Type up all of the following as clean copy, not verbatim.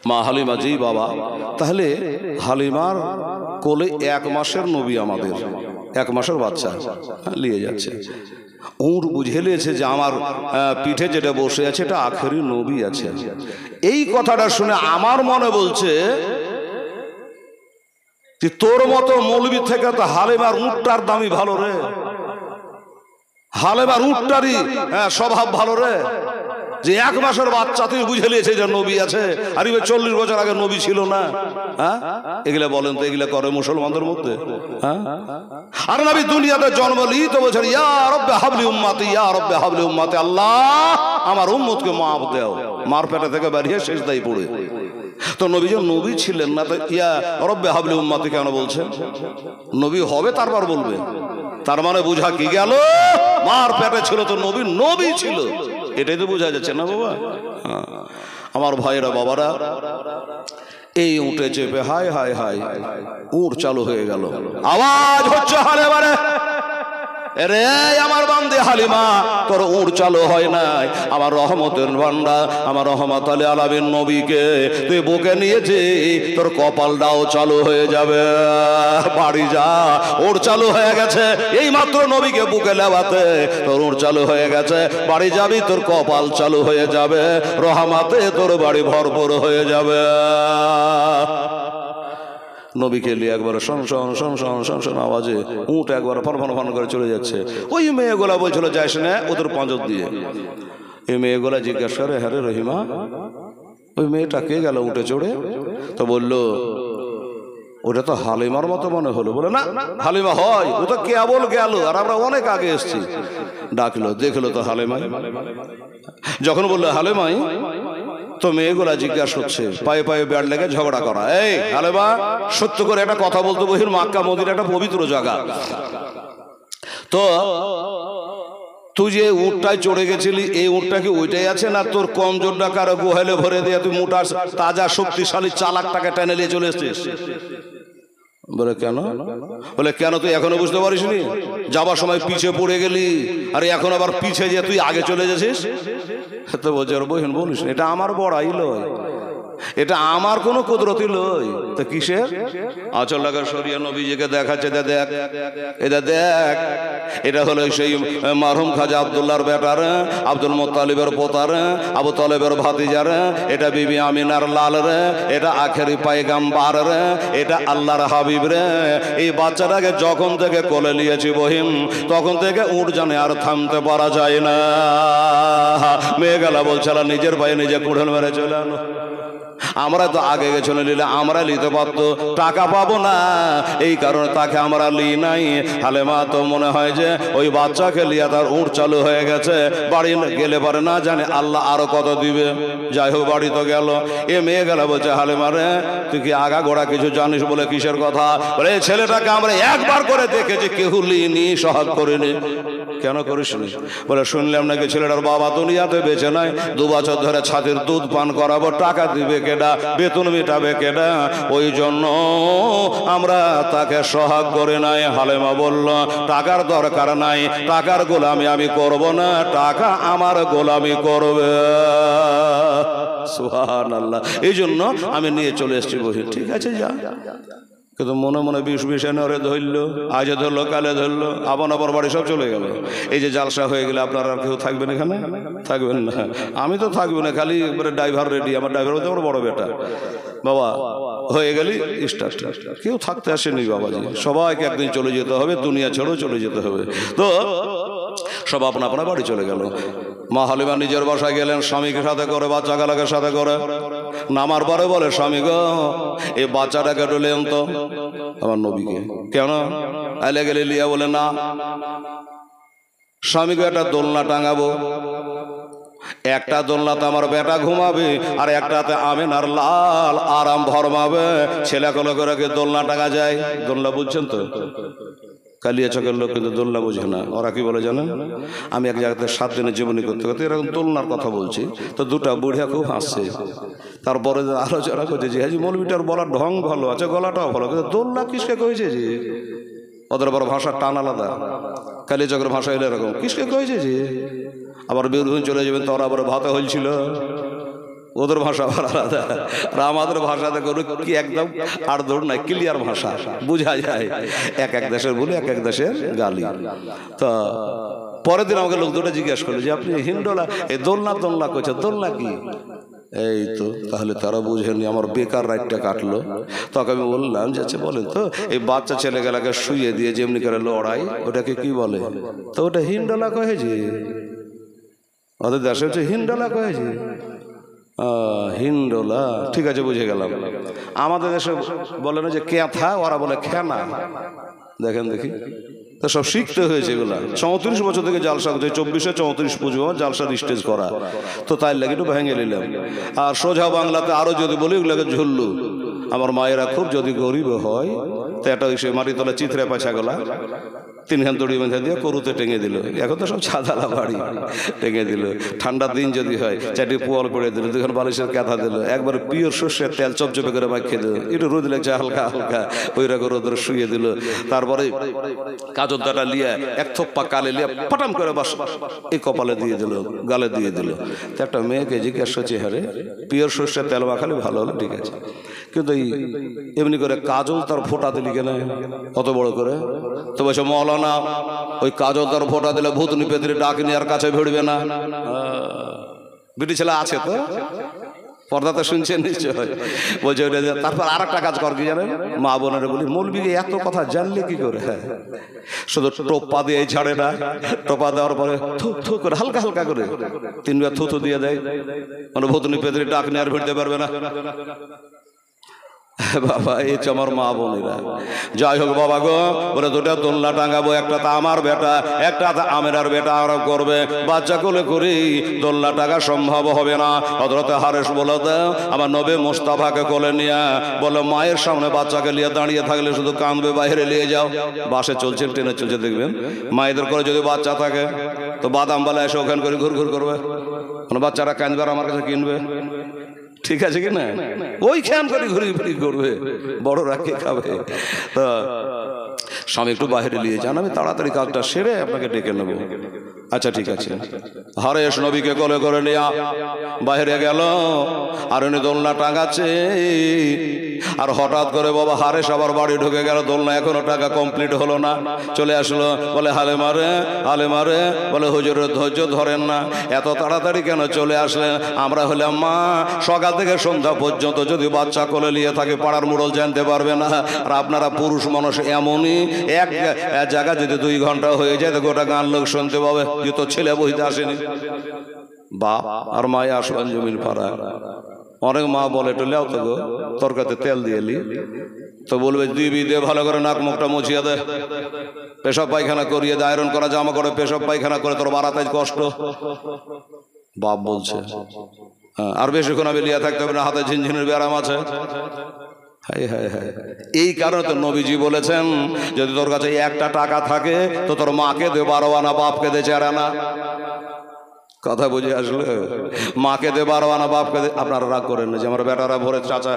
মা হালিমা জি বাবা, তাহলে হালিমার কোলে 1 মাসের নবী, আমাদের 1 মাসের বাচ্চা নিয়ে যাচ্ছে। উট বুঝে নিয়েছে যে আমার পিঠে যেটা বসে আছে এটা আখেরি নবী আছে। এই কথাটা শুনে আমার মনে বলছে যে তোর মতো মৌলবি থেকে তো হালিমার উটটার দামি ভালো রে, হালিমার উটটারই স্বভাব ভালো রে, যে 1 মাসের বাচ্চা তুই বুঝে নিয়েছে যে নবী আছে, আর 40 বছর আগে নবী ছিল না। হ্যাঁ, এগুলা বলেন তো, এগুলা করে মুসলমানদের মধ্যে? হ্যাঁ, আর নবী দুনিয়াতে জন্ম নিয়ে তো বলছেন ইয়া রব্বে হাবলি উম্মতি, ইয়া রব্বে হাবলি উম্মতি, আল্লাহ আমার উম্মতকে মাফ দাও। মার পেটে থেকে বেরিয়ে শেষদাই পড়ে। তো নবী যে নবী ছিলেন না, তো ইয়া রব্বে হাবলি উম্মতি কেন বলছেন? নবী হবে তারপর বলবে, তার মানে বোঝা কি গেল? মার পেটে ছিল তো নবী, নবী ছিল, এটাই তো বোঝা যাচ্ছে না বাবা। আমার ভাইরা বাবারা, এই উঠে চেপে হায় হায় হায় উঠ চালু হয়ে গেল, আওয়াজ হচ্ছে হারে বারে, রে আমার বান্দে হালিমা তোর উঠ চালু হয় নাই, আমার রহমতের ভান্ডার, আমার রহমত আলী আলামিন নবীকে তুই বুকে নিয়েছি, তোর কপালটাও চালু হয়ে যাবে, বাড়ি যা, উঠ চালু হয়ে গেছে। এই মাত্র নবীকে বুকে নেওয়াতে তোর উঠ চালু হয়ে গেছে, বাড়ি যাবি, তোর কপাল চালু হয়ে যাবে, রহমতে তোর বাড়ি ভরপুর হয়ে যাবে। নবীকে নিয়ে একবার সংসন সংসন সংসন আওয়াজে উঠ একবার ফন ফন ফন করে চলে যাচ্ছে। ওই মেয়েগুলা বলছিল যাইস না ওদের পাঁজর দিয়ে। এই মেয়েগুলা জিজ্ঞাসা করে, হ্যাঁ রে রহিমা, ওই মেয়েটা কে গেল উঠে চড়ে? তো বললো ওটা তো হালিমার মতো মনে হলো। বলে না, হালিমা হয়, ও তো কেবল গেল, আর আমরা অনেক আগে এসছি। ডাকলো, দেখলো তো হালিমাই। যখন বললো হালিমাই, তো মেয়েগুলা জিজ্ঞাসা হচ্ছে, পায়ে পায়ে ব্যাট লেগে ঝগড়া করা। এই হালিমা, সত্য করে একটা কথা বলতো, বহির মক্কা মদিনা একটা পবিত্র জায়গা, তো তুই যে উটটায় চড়ে গেছিলি, এই উটটা কি ওইটাই আছে, না তোর কমজোরটা কারো গোহালে ভরে দিয়ে তুই মোটা তাজা শক্তিশালী চালাকটাকে টেনে নিয়ে চলে এসছিস? বলে কেন? বলে কেন তুই এখনো বুঝতে পারিস নি? যাবার সময় পিছিয়ে পড়ে গেলি, আর এখন আবার পিছিয়ে যে তুই আগে চলে যাচ্ছিস। তো বলছে বহিন বলিস, এটা আমার বড়াই লয়, এটা আমার কোন কুদরতি লই, তো কিসের? আচল লাগা সরিয়া নবীজিকে দেখাচ্ছে, দেখ এটা দেখ, এটা হলো সেই মারহুম খাজা আব্দুল্লাহর বেটার, আব্দুল মুত্তালিবের পোতার, আবু তালেবের ভাতিজার, এটা বিবি আমিনার লাল রে, এটা আখেরি পায়গাম্বার রে, এটা আল্লাহর হাবিব রে। এই বাচ্চাটাকে যখন থেকে কোলে নিয়েছি বহিন, তখন থেকে উঠ জানে আর থামতে পারা যায় না। মেয়ে গেলা বলছিল নিজের পায়ে নিজে কুড়েল মেরে চলে আনো। আমরা তো আগে গেছিল, নিলে আমরা নিতে পারতো, টাকা পাবো না, এই কারণে তাকে আমরা লি নাই। হালেমা তো মনে হয় যে ওই বাচ্চাকে লিয়া তার উঠ চালু হয়ে গেছে, বাড়ি গেলে পারে না জানে আল্লাহ আরো কত দিবে। যাই হোক বাড়ি তো গেল। এ মেয়ে গেল বলছে হালেমা রে, তুই কি আগা গোড়া কিছু জানিস? বলে কিসের কথা? বলে এই ছেলেটাকে আমরা একবার করে দেখেছি, কেউ লিনি, সহাগ করিনি। কেন করিস নি? বলে শুনলাম নাকি ছেলেটার বাবা দুনিয়াতে বেঁচে নাই, 2 বছর ধরে ছাতির দুধ পান করাবো, টাকা দিবে কেডা, বেতন মেটাবে কেডা, ওই জন্য আমরা তাকে সহাগ করে নাই। হালেমা বলল টাকার দরকার নাই, টাকার গোলামি আমি করব না, টাকা আমার গোলামি করবে। সুবহানাল্লাহ। এই জন্য আমি নিয়ে চলে এসেছি বহি। ঠিক আছে যা। কিন্তু মনে মনে বিষ এনে ওরে ধরলো, আজ ধরলো, কালে ধরলো, আবার বাড়ি সব চলে গেল। এই যে জালসা হয়ে গেলে আপনারা আর কেউ থাকবেন এখানে? থাকবেন না। আমি তো থাকবো না, খালি ড্রাইভার রেডি। আমার ড্রাইভার বলতে আমার বড় বেটা। বাবা হয়ে গেলি স্টার্ট। কেউ থাকতে আসেনি বাবাজি, সবাইকে একদিন চলে যেতে হবে, দুনিয়া ছেড়েও চলে যেতে হবে। তো সব আপনা আপনা বাড়ি চলে গেল। মা হালিমা নিজের বাসায় গেলেন, স্বামীকে সাথে করে, বাচ্চা গালাকে সাথে করে। নামার পরে বলে, স্বামী গো এই বাচ্চাটাকে ডলেন তো আমার নবীকে। কেন? আইলে গেলে লিয়া। বলে না, স্বামীকে একটা দোলনা টাঙাবো, একটা দোলনাতে আমার বেটা ঘুমাবে, আর একটাতে আমিনার লাল আরাম ভরমাবে। ছেলে কোলে করে দোলনা টাঙা যায়? দোলনা বুঝছেন তো? কালিয়া চকের লোক কিন্তু দোলনা বুঝে না। ওরা কি বলে জানেন? আমি এক জায়গাতে 7 দিনের জীবনী করতে করতে এরকম দোলনার কথা বলছি, তো 2টা বুড়িয়া খুব হাসছে। তারপরে আলোচনা করছে যে হাজি মৌলবীটার বলার ঢং ভালো আছে, গলাটাও ভালো, কিন্তু দোলনা কিসকে কয়েছে যে? ওদের বড় ভাষার টান আলাদা। কালিয়া চকের ভাষা এলে এরকম, কিসকে কয়েছে যে? আবার বীরভূম চলে যাবেন, তো ওরা আবার ভাতে হয়েছিল। ওদের ভাষা আলাদা, আর আমাদের ভাষাতে কোনো কি একদম আর দৌড় নাই, ক্লিয়ার ভাষা, বোঝা যায় এক এক দেশের বলি, এক এক দেশের গালি। তো পরের দিন আমাকে লোক দুটো জিজ্ঞাসা করলো যে আপনি হিন্ডোলা এই দোলনা দোলনা করছে, দোলনা কি? এই তো তাহলে তারা বুঝেনি, আমার বেকার রাইটটা কাটলো। তখন আমি বললাম যে আচ্ছা বলেন তো, এই বাচ্চা ছেলেগুলাকে শুয়ে দিয়ে যেমনি করে লড়াই, ওটাকে কি বলে? তো ওটা হিন্ডোলা কহেছে, ওদের দেশে হচ্ছে হিন্ডোলা কহেছে। হিন্ডোলা, ঠিক আছে বুঝে গেলাম। আমাদের দেশে বলে না যে ক্যাথা, ওরা বলে খেনা। দেখেন দেখি, তো সব শিখতে হয়েছে এগুলা। 34 বছর থেকে জালসা করছে, 24-এ 34 পুজো জালসার স্টেজ করা, তো তাই লাগে একটু ভেঙে নিলাম। আর সোজা বাংলাতে আরো যদি বলি, এগুলোকে ঝুল্লু। আমার মায়েরা খুব যদি গরিব হয়, তো একটা সে মাটি তলা চিত্রে পাছা গলা 3 খান দড়ি বেঁধে দিয়ে করুতে টেঙে দিল। এখন তো সব ছাদালা বাড়ি, টেঙে দিল। ঠান্ডার দিন যদি হয়, 4টি পোয়াল করে দিল, 2খান বালিশের কাঁথা দিল, একবার পিওর সর্ষের তেল চপচপে করে মাখিয়ে দিল, একটু রোদ লাগছে হালকা হালকা, ওই রকম রোদে শুয়ে দিল। তারপরে কাজলদাটা লিয়ে এক থপ্পা কালে লিয়ে পটাম করে বাস এই কপালে দিয়ে দিল, গালে দিয়ে দিল। তো একটা মেয়েকে জিজ্ঞাসা করছে, হ্যাঁ রে, পিওর সর্ষের তেল মাখালে ভালো হলো, ঠিক আছে, কিন্তু এই এমনি করে কাজল তার ফোঁটা দিলি কেন অত বড় করে? তো বলছে মৌলানা, ওই কাজল তার ফোঁটা দিলে ভূতনি পেতনি ডাকিনি আর কাছে ভিড়বে না। বিটি ছেলে আছে তো, পর্দাতে শুনছেন নিশ্চয়। বলছে তারপর আর একটা কাজ কর, কি জানেন, মা বোনেরা বলি মৌলবীকে এত কথা জানলে কি করে? হ্যাঁ, শুধু টোপা দিয়ে ঝাড়ে না, টোপা দেওয়ার পরে থু থু করে হালকা হালকা করে 3বার থু থু দিয়ে দেয়, মানে ভূতনি পেতনি ডাকিনি আর ভিড়তে পারবে না। বাবা, এই আমার মা বোনেরা। যাই হোক বাবা গো, বলে 2টা দোলনা টাঙাবো, একটা তো আমার বেটা, একটা তো আমেরার বেটা আরব করবে। বাচ্চা কোলে করি দোলনা টাঙা সম্ভব হবে না। হযরত হারেস বলে দাও, আমার নবী মুস্তাফাকে কোলে নিয়ে বলে মায়ের সামনে বাচ্চাকে নিয়ে দাঁড়িয়ে থাকলে শুধু কাঁদবে, বাইরে নিয়ে যাও। বাসে চলছে, ট্রেনে চলছে, দেখবেন মায়েদের করে যদি বাচ্চা থাকে তো বাদাম বালা এসে ওখান করে ঘুর ঘুর করবে, মানে বাচ্চারা কাঁদবে আর আমার কাছে কিনবে, ঠিক আছে কি না? ওই খেয়াল করে ঘুরি ফিরি করবে, বড়রা কে খাবে? তো স্বামী একটু বাইরে নিয়ে যান, আমি তাড়াতাড়ি কাজটা সেরে আপনাকে ডেকে নেবো। আচ্ছা ঠিক আছে। হারেস নবীকে কোলে করে নিয়ে বাইরে গেল, আর উনি দোলনা টাঙাচ্ছে। আর হঠাৎ করে বাবা হারেস আবার বাড়ি ঢুকে গেল, দোলনা এখনো টাকা কমপ্লিট হলো না। চলে আসলো, বলে হালে মারে, হালে মারে, বলে হুজুরের ধৈর্য ধরেন না, এত তাড়াতাড়ি কেন চলে আসলেন? আমরা হলাম মা, সকাল থেকে সন্ধ্যা পর্যন্ত যদি বাচ্চা কোলে নিয়ে থাকে পাড়ার মুড়ল জানতে পারবে না। আর আপনারা পুরুষ মানুষ এমনই, এক জায়গা যদি 2 ঘন্টা হয়ে যায় তো গোটা গান লোক শুনতে পাবে যে তোর ছেলে বইতে আসেনি। বাপ আর মায়ে আসবেন জমিন পাড়া। অনেক মা বলে টলেও তো গো তরকারিতে তেল দিয়ে লি, তো বলবে দিবি দে, ভালো করে নাক মুখটা মুছিয়ে দে, পেশাব পায়খানা করিয়ে দে, আয়রন করা জামা করে পেশাব পায়খানা করে তোর বাড়াতে কষ্ট। বাপ বলছে আর বেশিক্ষণ আমি লিয়া থাকতে হবে না, হাতে ঝিনঝিনের ব্যারাম আছে। এই কারণে তো নবীজি বলেছেন, যদি তোর কাছে 1টা টাকা থাকে তো তোর মাকে দে 12 আনা, বাপকে দে 4 আনা। কথা বুঝে আসলে? মাকে দে 12 আনা, বাপকে দে। আপনারা রাগ করেন না যে আমার বেটারা ভোরে চাচা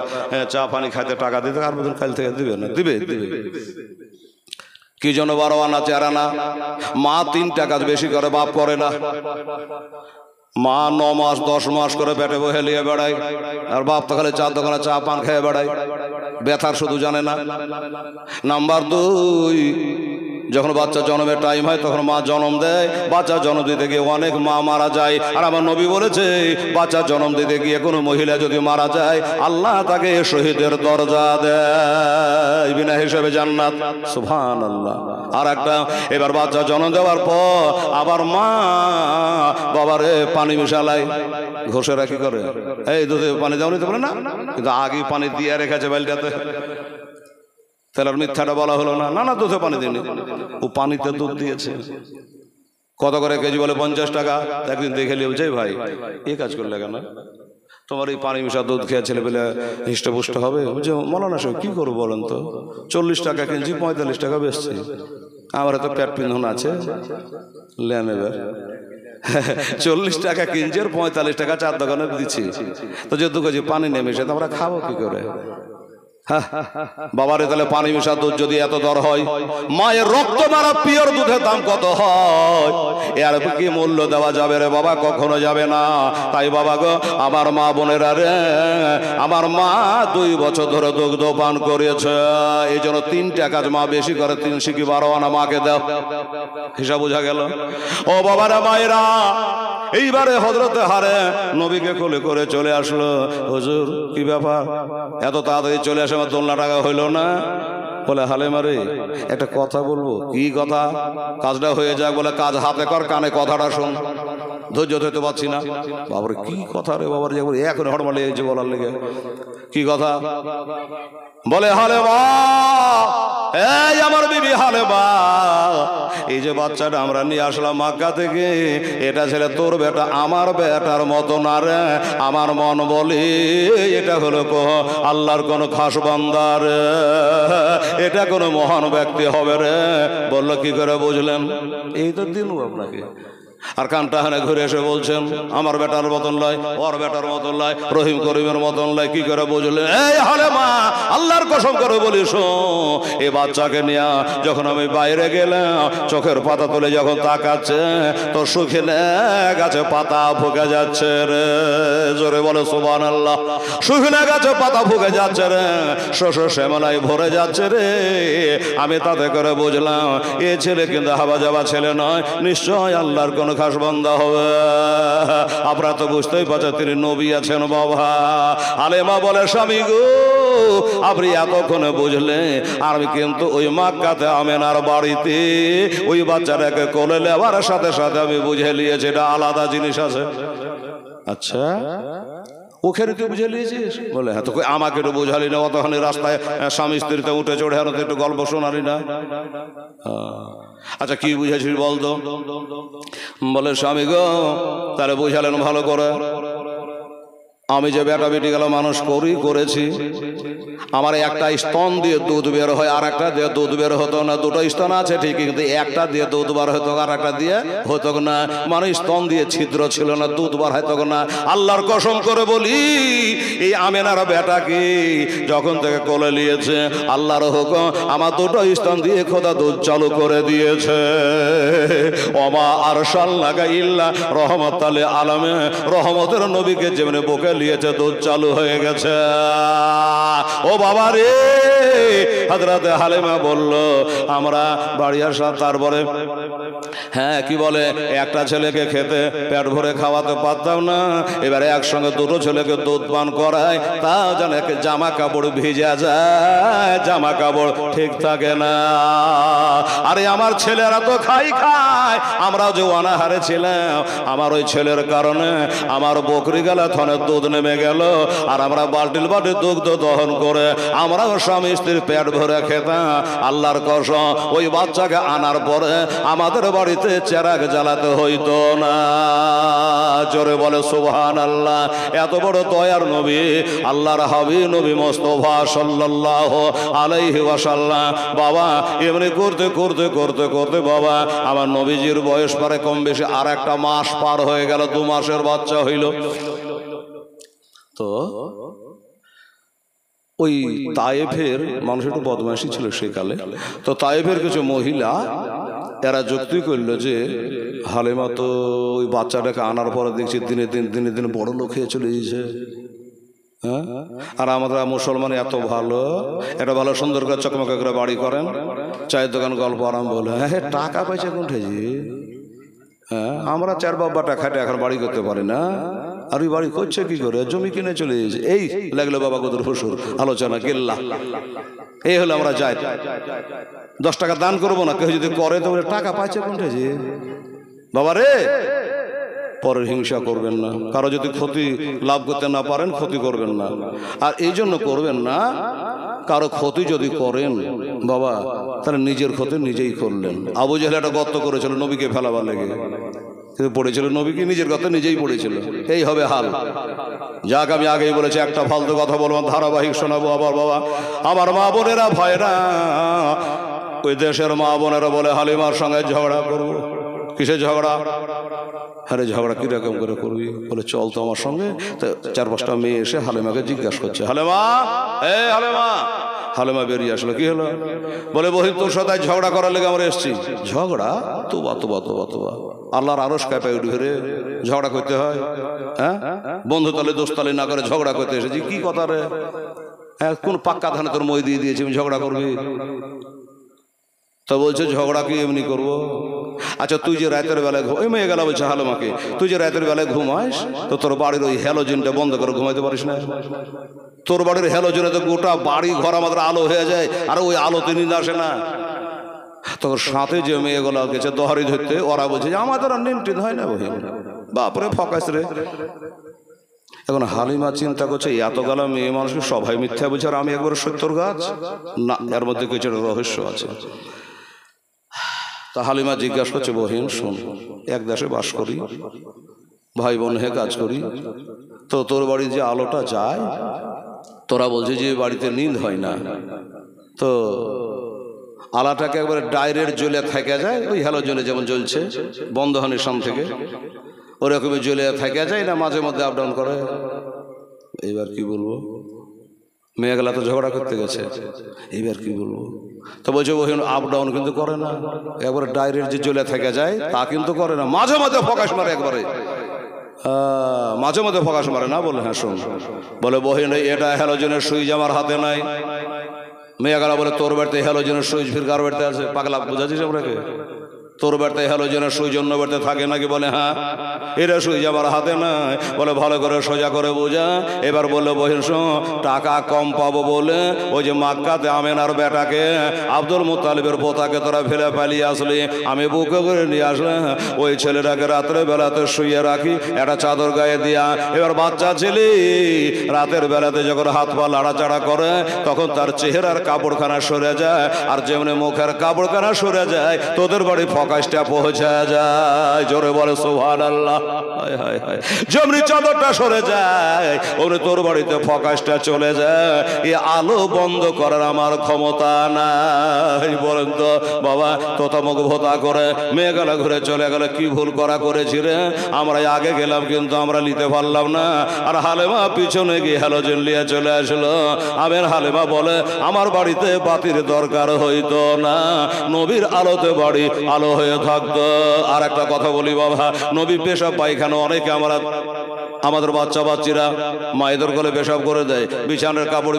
চা পানি খাইতে টাকা দিতে, আর বছর কাল থেকে দিবে না? দিবে দিবে। কি জন্য 12 আনা 4 আনা? মা 3 টাকা বেশি করে, বাপ করে না। মা 9 মাস 10 মাস করে পেটে বহে নিয়ে বেড়ায়, আর বাপ তো খালি চার দোকানে চা পান খেয়ে বেড়ায়, ব্যথার শুধু জানে না। নাম্বার 2, যখন বাচ্চা জন্মের টাইম হয় তখন মা জন্ম দেয়, বাচ্চা জন্ম দিতে গিয়ে অনেক মা মারা যায়। আর আমার নবী বলেছে, বাচ্চা জন্ম দিতে গিয়ে কোনো মহিলা যদি মারা যায় আল্লাহ তাকে শহীদের দরজা দেয়, বিনা হিসেবে জান্নাত। সুবহানাল্লাহ। আর একটা, এবার বাচ্চা জন্ম দেওয়ার পর আবার মা বাবারে পানি মিশালাই, ঘষেরা কি করে, এই দুধে পানি দাও নিতে পারে না, কিন্তু আগে পানি দিয়ে রেখেছে বালটাতে। তাহলে আর মিথ্যাটা বলা হলো না, না না দুধে পানি দিনি, ও পানিতে দুধ দিয়েছে। কত করে কেজি বলে? 50 টাকা। একদিন দেখে নিয়ে বলছে, ভাই এই কাজ করলে কেন? তোমার এই পানি মিশা দুধ খেয়ে ছেলে পেলে হৃষ্টপুষ্ট হবে। বলছে মৌলানা সাহেব কি করবো বলেন তো, 40 টাকা কিনছি, 45 টাকা বেচছি, আমার তো পেট পিন্ধন আছে, লেন এবার 40 টাকা কিনছি আর 45 টাকা চার দোকানে দিচ্ছি, তো যে 2 কেজি পানি নেমে এসে আমরা খাবো কি করে? বাবারে তাহলে পানি মিশা দুধ যদি এত দর হয়, মায়ের রক্ত মারা পিওর দুধের দাম কত হয়? এর কি মূল্য দেওয়া যাবে রে বাবা? কখনো যাবে না। তাই বাবা গো, আমার মা বোনেরা রে, আমার মা 2 বছর ধরে দুগ্ধ পান করেছে, এই জন্য 3টা কাজ মা বেশি করে, 3 শিখি 12 আনা মাকে দাও। হিসাব বোঝা গেল? ও বাবারা মায়েরা, এইবারে হযরতে হারে নবীকে কোলে করে চলে আসলো। হুজুর কি ব্যাপার, এত তাড়াতাড়ি চলে আসে, আমার দোলনা টাকা হইল না? বলে হালেমা রে, একটা কথা বলবো। কি কথা? কাজটা হয়ে যাক। বলে কাজ হাতে কর, কানে কথাটা শোন। ধৈর্য ধরতে পারছি না। বাবার কি কথা রে বাবার, যে এখন হড়মালে যে বলার লেগে। কি কথা? বলে হালেমা, এই আমার বিবি হালেমা, এই যে বাচ্চাটা আমরা নিয়ে আসলাম মক্কা থেকে, এটা ছেলে তোর বেটা আমার বেটার মতো না রে। আমার মন বলে এটা হলো আল্লাহর কোন খাস বান্দা রে, এটা কোনো মহান ব্যক্তি হবে রে। বললো কি করে বুঝলেন? এই তো দিন আপনাকে। আর কানটা হানে ঘুরে এসে বলছেন আমার বেটার মতন লয়, ওর বেটার মতন লয়, রহিম করিমের মতন লয়। কি করে বুঝলেন? এই হালেমা, আল্লাহর কসম করে বলিস, এই বাচ্চাকে নিয়ে যখন আমি বাইরে গেলাম, চোখের পাতা তুলে যখন তাকাচ্ছে, তো শুকিয়ে গাছে পাতা ফুকে যাচ্ছে রে। জোরে বলে সুবহানাল্লাহ। শুকিয়ে গাছে পাতা ফুকে যাচ্ছে রে, শস্য শ্যামলায় ভরে যাচ্ছে রে। আমি তাতে করে বুঝলাম এ ছেলে কিন্তু হাবা যাবা ছেলে নয়, নিশ্চয় আল্লাহর কোন খাস বান্দা হবে। আপনারা তো বুঝতেই পারছেন তিনি নবী আছেন বাবা। হালেমা বলে স্বামী গো, আপনি এতক্ষণে বুঝলে, আমি কিন্তু ওই মক্কাতে আমেনার বাড়িতে ওই বাচ্চাটাকে কোলে নেওয়ার সাথে সাথে আমি বুঝে নিয়েছি এটা আলাদা জিনিস আছে। আচ্ছা, ওখানে তুই বুঝে নিয়েছিস? বলে হ্যাঁ। তো আমাকে একটু বোঝালি না? অতখানি রাস্তায় স্বামী স্ত্রীতে উঠে চড়ে আর একটু গল্প শোনালি না? আচ্ছা কি বুঝেছিস বলতো? বলে স্বামী গো, তাহলে বুঝালেন ভালো করে। আমি যে বেটা বেটি গেল মানুষ করেছি, আমার একটা স্তন দিয়ে দুধ বের হয়, আর একটা দিয়ে দুধ বের হতো না। 2টো স্তন আছে ঠিক, কিন্তু একটা দিয়ে দুধ বার হতো, আর একটা দিয়ে হতো না। মানে স্তন দিয়ে ছিদ্র ছিল না, দুধ বার হতো না। আল্লাহর কসম করে বলি, এই আমেনার বেটাকে যখন থেকে কোলে নিয়েছে, আল্লাহর হুকুম আমার 2টো স্তন দিয়ে খোদা দুধ চালু করে দিয়েছে। ওমা আরসালনাকা ইল্লা রাহমাতাল লিল আলামিন, রহমতের নবীকে যেমন বুকে লিয়েছে, দুধ চালু হয়ে গেছে। ও বাবা রে, হযরতে হালিমা বলল আমরা বাড়ি আসা, তারপরে হ্যাঁ কি বলে, একটা ছেলেকে খেতে পেট ভরে খাওয়াতে পারতাম না, এবারে একসঙ্গে 2টো ছেলেকে দুধ পান করায়, তাও যেন জামা কাপড় ভিজে যায়, জামা কাপড় ঠিক থাকে না। আরে আমার ছেলেরা তো খাই খায়, আমরাও যে অনাহারে ছিলাম, আমার ওই ছেলের কারণে আমার বকরি গেলা থনে দুধ নেমে গেল, আর আমরা বালতিল বালতি দুগ্ধ দহন করে আমরাও স্বামী স্ত্রীর পেট ভরে খেতাম। আল্লাহর কসম, ওই বাচ্চাকে আনার পরে আমাদের বাড়িতে চেরাগ জ্বালাতে হইতো না। জোরে বলে সুবহানাল্লাহ। এত বড় দয়ার নবী, আল্লাহর হাবিব নবী মুস্তাফা সাল্লাল্লাহু আলাইহি ওয়াসাল্লাম। বাবা এমনি করতে করতে করতে করতে বাবা আমার নবীজির বয়স পারে কম বেশি আর একটা মাস পার হয়ে গেল, 2 মাসের বাচ্চা হইল। তো ওই তায়েফের মানুষ একটু বদমাইশি ছিল সেকালে, তো তায়েফের কিছু মহিলা এরা যুক্তি করলো যে হালিমা তো ওই বাচ্চাটাকে আনার পরে দেখছি দিনে দিন বড় লোক হয়ে চলে গেছে। হ্যাঁ, আর আমরা মুসলমান এত ভালো, এটা ভালো সুন্দর করে চকমকে করে বাড়ি করেন, চায়ের দোকান গল্প আরাম বলে, হ্যাঁ টাকা পয়সা কোনঠেছি। হ্যাঁ, আমরা 4 বাবাটা খাটে এখন বাড়ি করতে পারি না, আর ওই বাড়ি করছে কি করে, জমি কিনে চলে গেছে। এই লাগলো বাবা কদর হুসুর আলোচনা কেল্লা, এই হলো আমরা যাই 10 টাকা দান করবো না, কেউ যদি করে তো টাকা পাইছে কোনঠেছি। বাবা রে, পরের হিংসা করবেন না, কারো যদি ক্ষতি লাভ করতে না পারেন ক্ষতি করবেন না, আর এই জন্য করবেন না, কারো ক্ষতি যদি করেন বাবা তাহলে নিজের ক্ষতি নিজেই করলেন। আবু জাহেল একটা গর্ত করেছিল নবীকে ফেলাবার লেগে, পড়েছিল নবীকে, নিজের কথা নিজেই পড়েছিল। এই হবে হাল। যাক, আমি আগেই বলেছি একটা ফালতু কথা বলবো, ধারাবাহিক শোনাবো আবার। বাবা আমার মা বোনেরা ভাইরা, ওই দেশের মা বোনেরা বলে হালিমার সঙ্গে ঝগড়া করবো, কিসের ঝগড়া? আরে ঝগড়া কিরকম করে করবি? বলে চল তো আমার সঙ্গে। তো 4-5টা মেয়ে এসে হালেমাকে জিজ্ঞাসা করছে, হালেমা, হালেমা। হালেমা বেরিয়ে আসলো, কি হলো? বলে বহিন তোর সাথে ঝগড়া করার লেগে আমরা এসছি। ঝগড়া? তোবা তোবা তোবা তোবা, আল্লাহর আরশ কাঁপায় উঠে রে, ঝগড়া করতে হয়? হ্যাঁ, বন্ধু তালে দোস্তালে না করে ঝগড়া করতে এসেছি, কি কথা রে? কোন পাক্কা ধানে তোর মই দিয়ে দিয়েছি, ঝগড়া করবি? তো বলছে ঝগড়া কি এমনি করবো? আচ্ছা তুই যে রাতের বেলায় ওই মেয়ে গেলা বলছে হালেমাকে, তুই যে রাতের বেলায় ঘুমাস তো তোর বাড়ির ওই হ্যালোজেনটা বন্ধ করে ঘুমাইতে পারিস না? তোর বাড়ির হ্যালোজেনে তো গোটা বাড়ি ঘর আমাদের আলো হয়ে যায়, আর ওই আলোতে নিন্দ আসে না। তখন সাথে যে মেয়েগুলো গেছে দহারি ধরতে, ওরা বলছে যে আমাদের আর নিন্টিন হয় না। বহি বাপরে ফকাস রে। এখন হালিমা চিন্তা করছে এতগুলো মেয়ে মানুষকে সবাই মিথ্যা বলছে আর আমি একবার সত্যর গাছ না, এর মধ্যে কিছু রহস্য আছে। তা হালিমা জিজ্ঞাসা করছে, বহিন শোন, এক দেশে বাস করি, ভাই বোন হয়ে কাজ করি, তো তোর বাড়ি যে আলোটা যায় তোরা বলছে যে বাড়িতে নিন্দ হয় না, তো আলাটাকে একবারে ডাইরেক্ট জ্বলে থেকে যায়, ওই হ্যালোজেনে যেমন জ্বলছে বন্ধনের সামনে থেকে ওরকমই জ্বলে থেকে যায় না মাঝে মধ্যে আপ ডাউন করে? এইবার কি বলবো? মেয়েগুলা তো ঝগড়া করতে গেছে, এইবার কি বলবো? তো বলছে বহিন আপ ডাউন কিন্তু করে না, একবারে ডাইরেক্ট যে জ্বলে থেকে যায় তা কিন্তু করে না, মাঝে মাঝে ফোকাস মারে, একবারে মাঝে মাঝে ফোকাস মারে না। বলে হ্যাঁ শোন। বলে বহিন এটা হ্যালোজেনের সুইচ আমার হাতে নাই। মেয়েগুলা বলে তোর বাড়িতে হ্যালোজেনের সুইচ ফির কার বাড়িতে আছে? পাগলা বুঝাচ্ছিস আমরাকে? তোর বাড়িতে হ্যালোজেনের সুইচ অন্য বাড়িতে থাকে নাকি? বলে হ্যাঁ, এটা সুইচ আমার হাতে নাই। বলে ভালো করে সোজা করে বোঝা। এবার বললো বহিন শোন, টাকা কম পাবো বলে ওই যে মাক্কাতে আমেনার বেটাকে আব্দুল মুত্তালিবের পোতাকে তোরা ফেলে পালিয়ে আসলি, আমি বুকে করে নিয়ে আসলাম, ওই ছেলেটাকে রাত্রে বেলাতে শুয়ে রাখি একটা চাদর গায়ে দিয়া। এবার বাচ্চা ছেলে রাতের বেলাতে যখন হাত পা লাড়াচাড়া করে তখন তার চেহারার কাপড়খানা সরে যায়, আর যেমনি মুখের কাপড়খানা সরে যায় তোদের বাড়ি ফকাসটা পৌঁছা যায়। জোরে বলে সুবহানাল্লাহ। হায় হায় হায়। যেমনি চাদরটা সরে যায় ওরে তোর বাড়িতে ফকাসটা চলে যায়। এই আলো বন্ধ করার আমার ক্ষমতা নাই। বলেন তো বাবা, তোতামুখ ভোতা করে মেয়ে গেলা ঘুরে চলে গেল, কি ভুল করা করেছি রে? আমরা আগে গেলাম কিন্তু আমরা নিতে পারলাম না, আর হালেমা পিছনে গিয়ে হ্যালোজেন নিয়ে চলে আসলো। আমের হালেমা বলে আমার বাড়িতে বাতির দরকার হইতো না, নবীর আলোতে বাড়ি আলো হয়ে থাকতো। আর একটা কথা বলি বাবা, নবী পেশাব পায়খানা অনেকে আমাদের বাচ্চা বাচ্চিরা মায়েদের গলে পেশাব করে দেয়, বিছানার কাপড়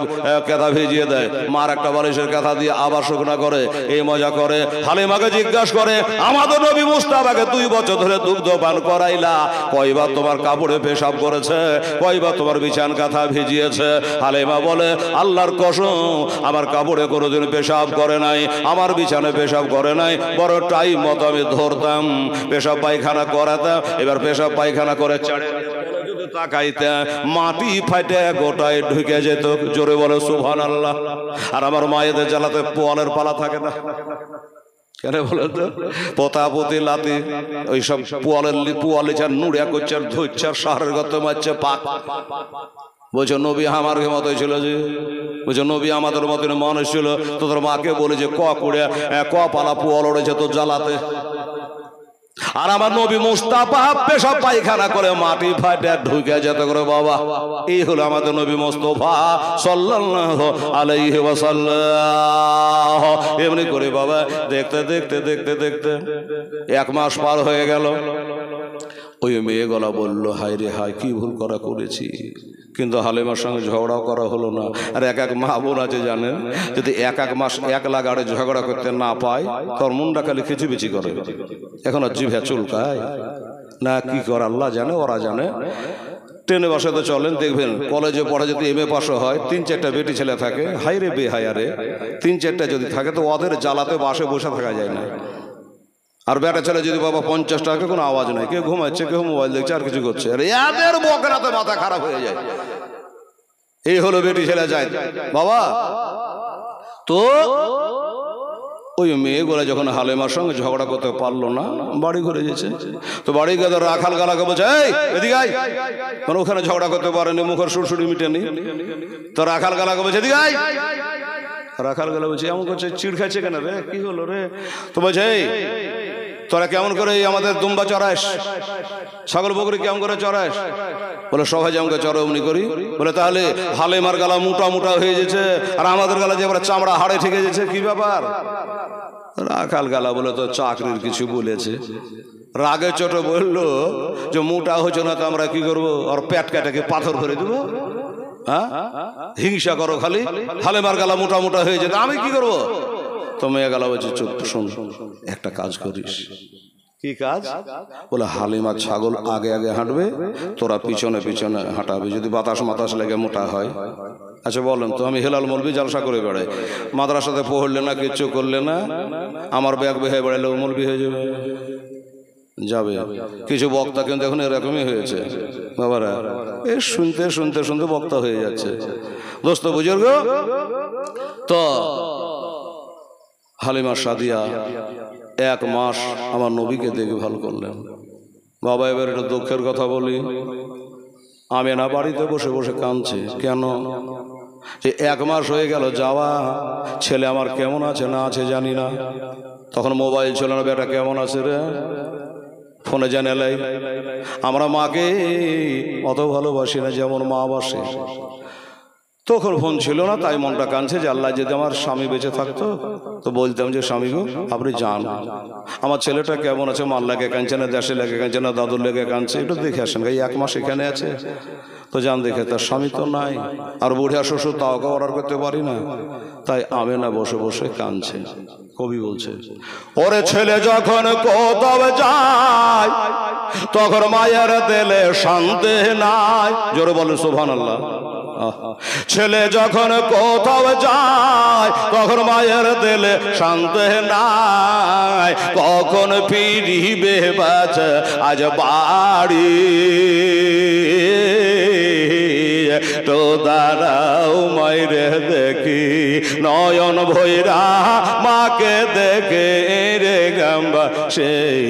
কেথা ভিজিয়ে দেয়, মার একটা বালিশের কেথা দিয়ে আবার শুকনা করে, এই মজা করে। হালিমাকে জিজ্ঞাসা করে আমাদের নবী মুস্তাফাকে 2 বছর ধরে দুগ্ধ পান করাইলা, কয়বার তোমার কাপড়ে পেশাব করেছে, কয়বার তোমার বিছান কাঁথা ভিজিয়েছে? হালিমা বলে আল্লাহর কসম আমার কাপড়ে কোনোদিন পেশাব করে নাই, আমার বিছানে পেশাব করে নাই, বড় টাইম মতো আমি ধরতাম, পেশাব পায়খানা করাতাম। এবার পেশাব পায়খানা করে চাড়ে তাকাইতে মাটি ফাটে গোটায় ঢুকে যেত। জোরে বলে সুবহানাল্লাহ। আর আমার মায়েদের জ্বালাতে পোয়ালের পালা থাকে না, কেন বলে তো? পোতাপতি লাতি ওইসব পোয়ালে চার নুড়িয়া করছে, ধরছে, সারের গত মারছে পাক। বলছে নবী আমার মতো ছিল, যে বলছে নবী আমাদের মতন মানুষ ছিল, তোদের মাকে বলে যে ক পালা পোয়াল ওড়েছে তোর জ্বালাতে। আর আমার নবী মুস্তাফা পেশাব পায়খানা করে মাটি ফাটে ঢুকে যেতে করে বাবা। এই হলো আমাদের নবী মুস্তাফা সাল্লাল্লাহু আলাইহি ওয়াসাল্লাম। এমনি করে বাবা দেখতে দেখতে দেখতে দেখতে 1 মাস পার হয়ে গেল। ওই মেয়ে গলা বললো হায় রে হায়, কি ভুল করেছি। কিন্তু হালিমার সঙ্গে ঝগড়াও করা হলো না। আর এক মা বোন আছে জানেন, যদি 1 মাস 1 লাগাড়ে ঝগড়া করতে না পায় তোর মুন্ডা খালি খিচিবিচি করে, এখন আর জিভে চুলকায় না, কি করে আল্লাহ জানে, ওরা জানে। ট্রেনে বসে তো চলেন, দেখবেন কলেজে পড়া যদি MA পাশও হয় 3-4টা বেটি ছেলে থাকে, হাই রে বেহায়া রে, 3-4টা যদি থাকে তো ওদের জ্বালাতে বাসে বসে থাকা যায় না। আর বেটা ছেলে যদি বাবা 50 টাকা, কোনো আওয়াজ নাই, কেউ ঘুমাচ্ছে, কেউ মোবাইল দেখছে, আর কিছু করছে, এদের বকরাতে মাথা খারাপ হয়ে যায়। এই হলো বেটি ছেলে যায় বাবা। তো ওই মেয়েগুলা যখন হালিমার সঙ্গে ঝগড়া করতে পারলো না, বাড়ি ঘুরে গেছে। তো বাড়ি গিয়ে রাখাল গালাকে বলছে এই এদিকে আয়, মানে ওখানে ঝগড়া করতে পারেনি, মুখের সুরসুরি মিটেনি। তো রাখাল গালাকে বলছে এদিকে আয়। রাখাল গেলে বলছে এমন করছে, চিড় খাচ্ছে কেন রে, কি হলো রে? তো বলছে এই তোরা কেমন করে আমাদের দুম্বা চড়াস, ছাগল বকরি কেমন করে চড়াস? বলে সবাই যেমন চড়ে অমনি করি। বলে তাহলে হালিমার গালা মোটা মোটা হয়ে যেছে আর আমাদের গালা যে এবার চামড়া হাড়ে ঠেকে যেছে, কি ব্যাপার? রাখাল গালা বলে তো চাকরির কিছু বলেছে, রাগে চোটে বললো যে মোটা হচ্ছে না তো আমরা কি করবো, আর পেট কাটাকে পাথর করে দেবো? হ্যাঁ, হিংসা করো খালি, হালিমার গালা মোটা মোটা হয়ে যেত, আমি কি করবো? তো মেয়ে গালা বলছে চুপ, শোন একটা কাজ করিস। কি কাজ? বলে হালিমা ছাগল আগে আগে হাঁটবে, তোরা পিছনে পিছনে হাঁটাবে, যদি বাতাস মাতাস লেগে মোটা হয়। আচ্ছা বলেন তো, আমি হেলাল মৌলবি জালসা করে বেড়াই, মাদ্রাসাতে পড়লে না, কিচ্ছু করলে না, আমার ব্যাগ বেহে বেড়ালে মৌলবি হয়ে যাবে? যাবে। কিছু বক্তা কিন্তু এখন এরকমই হয়েছে বাবারা, এই শুনতে শুনতে শুনতে বক্তা হয়ে যাচ্ছে। দোস্ত বুজুর্গ, তো হালিমা সাদিয়া 1 মাস আমার নবীকে দেখভাল করলেন। বাবা এবার একটু দুঃখের কথা বলি, আমি না বাড়িতে বসে বসে কাঁদছি। কেন? যে 1 মাস হয়ে গেল যাওয়া, ছেলে আমার কেমন আছে না আছে জানি না। তখন মোবাইল ছিল না, বেটা কেমন আছে রে ফোনে জানালাই। আমরা মাকে অত ভালোবাসি না যেমন মা বাসে। তখন ফোন ছিল না, তাই মনটা কাঁদছে যে আল্লাহ যদি আমার স্বামী বেঁচে থাকতো তো বলতাম যে স্বামী গো আপনি যান, আমার ছেলেটা কেমন আছে, মার লাগে কাঁদছে না, দেশে লেগে কাঁদছে না, দাদুর লেগে কাঁদছে, একটু দেখে আসেন। এই 1 মাস এখানে আছে তো যান দেখে, তার স্বামী তো নাই, আর বুড়িয়া শ্বশুর তাওকে অর্ডার করতে পারি না, তাই আমি না বসে বসে কাঁদছে। কবি বলছে, ওরে ছেলে যখন কোথাও যায় তখন মায়ের দিলে শান্তি নাই। জোরে বলে সুবহানাল্লাহ। ছেলে যখন কোথাও যায় তখন মায়ের দিলে শান্তি নাই, কখন ফিরিবে বাচ্চা আজ বাড়ি, তো দাঁড়াও মাইরে দেখি নয়ন ভৈরা মাকে দেখে রে গাম্বা সেই,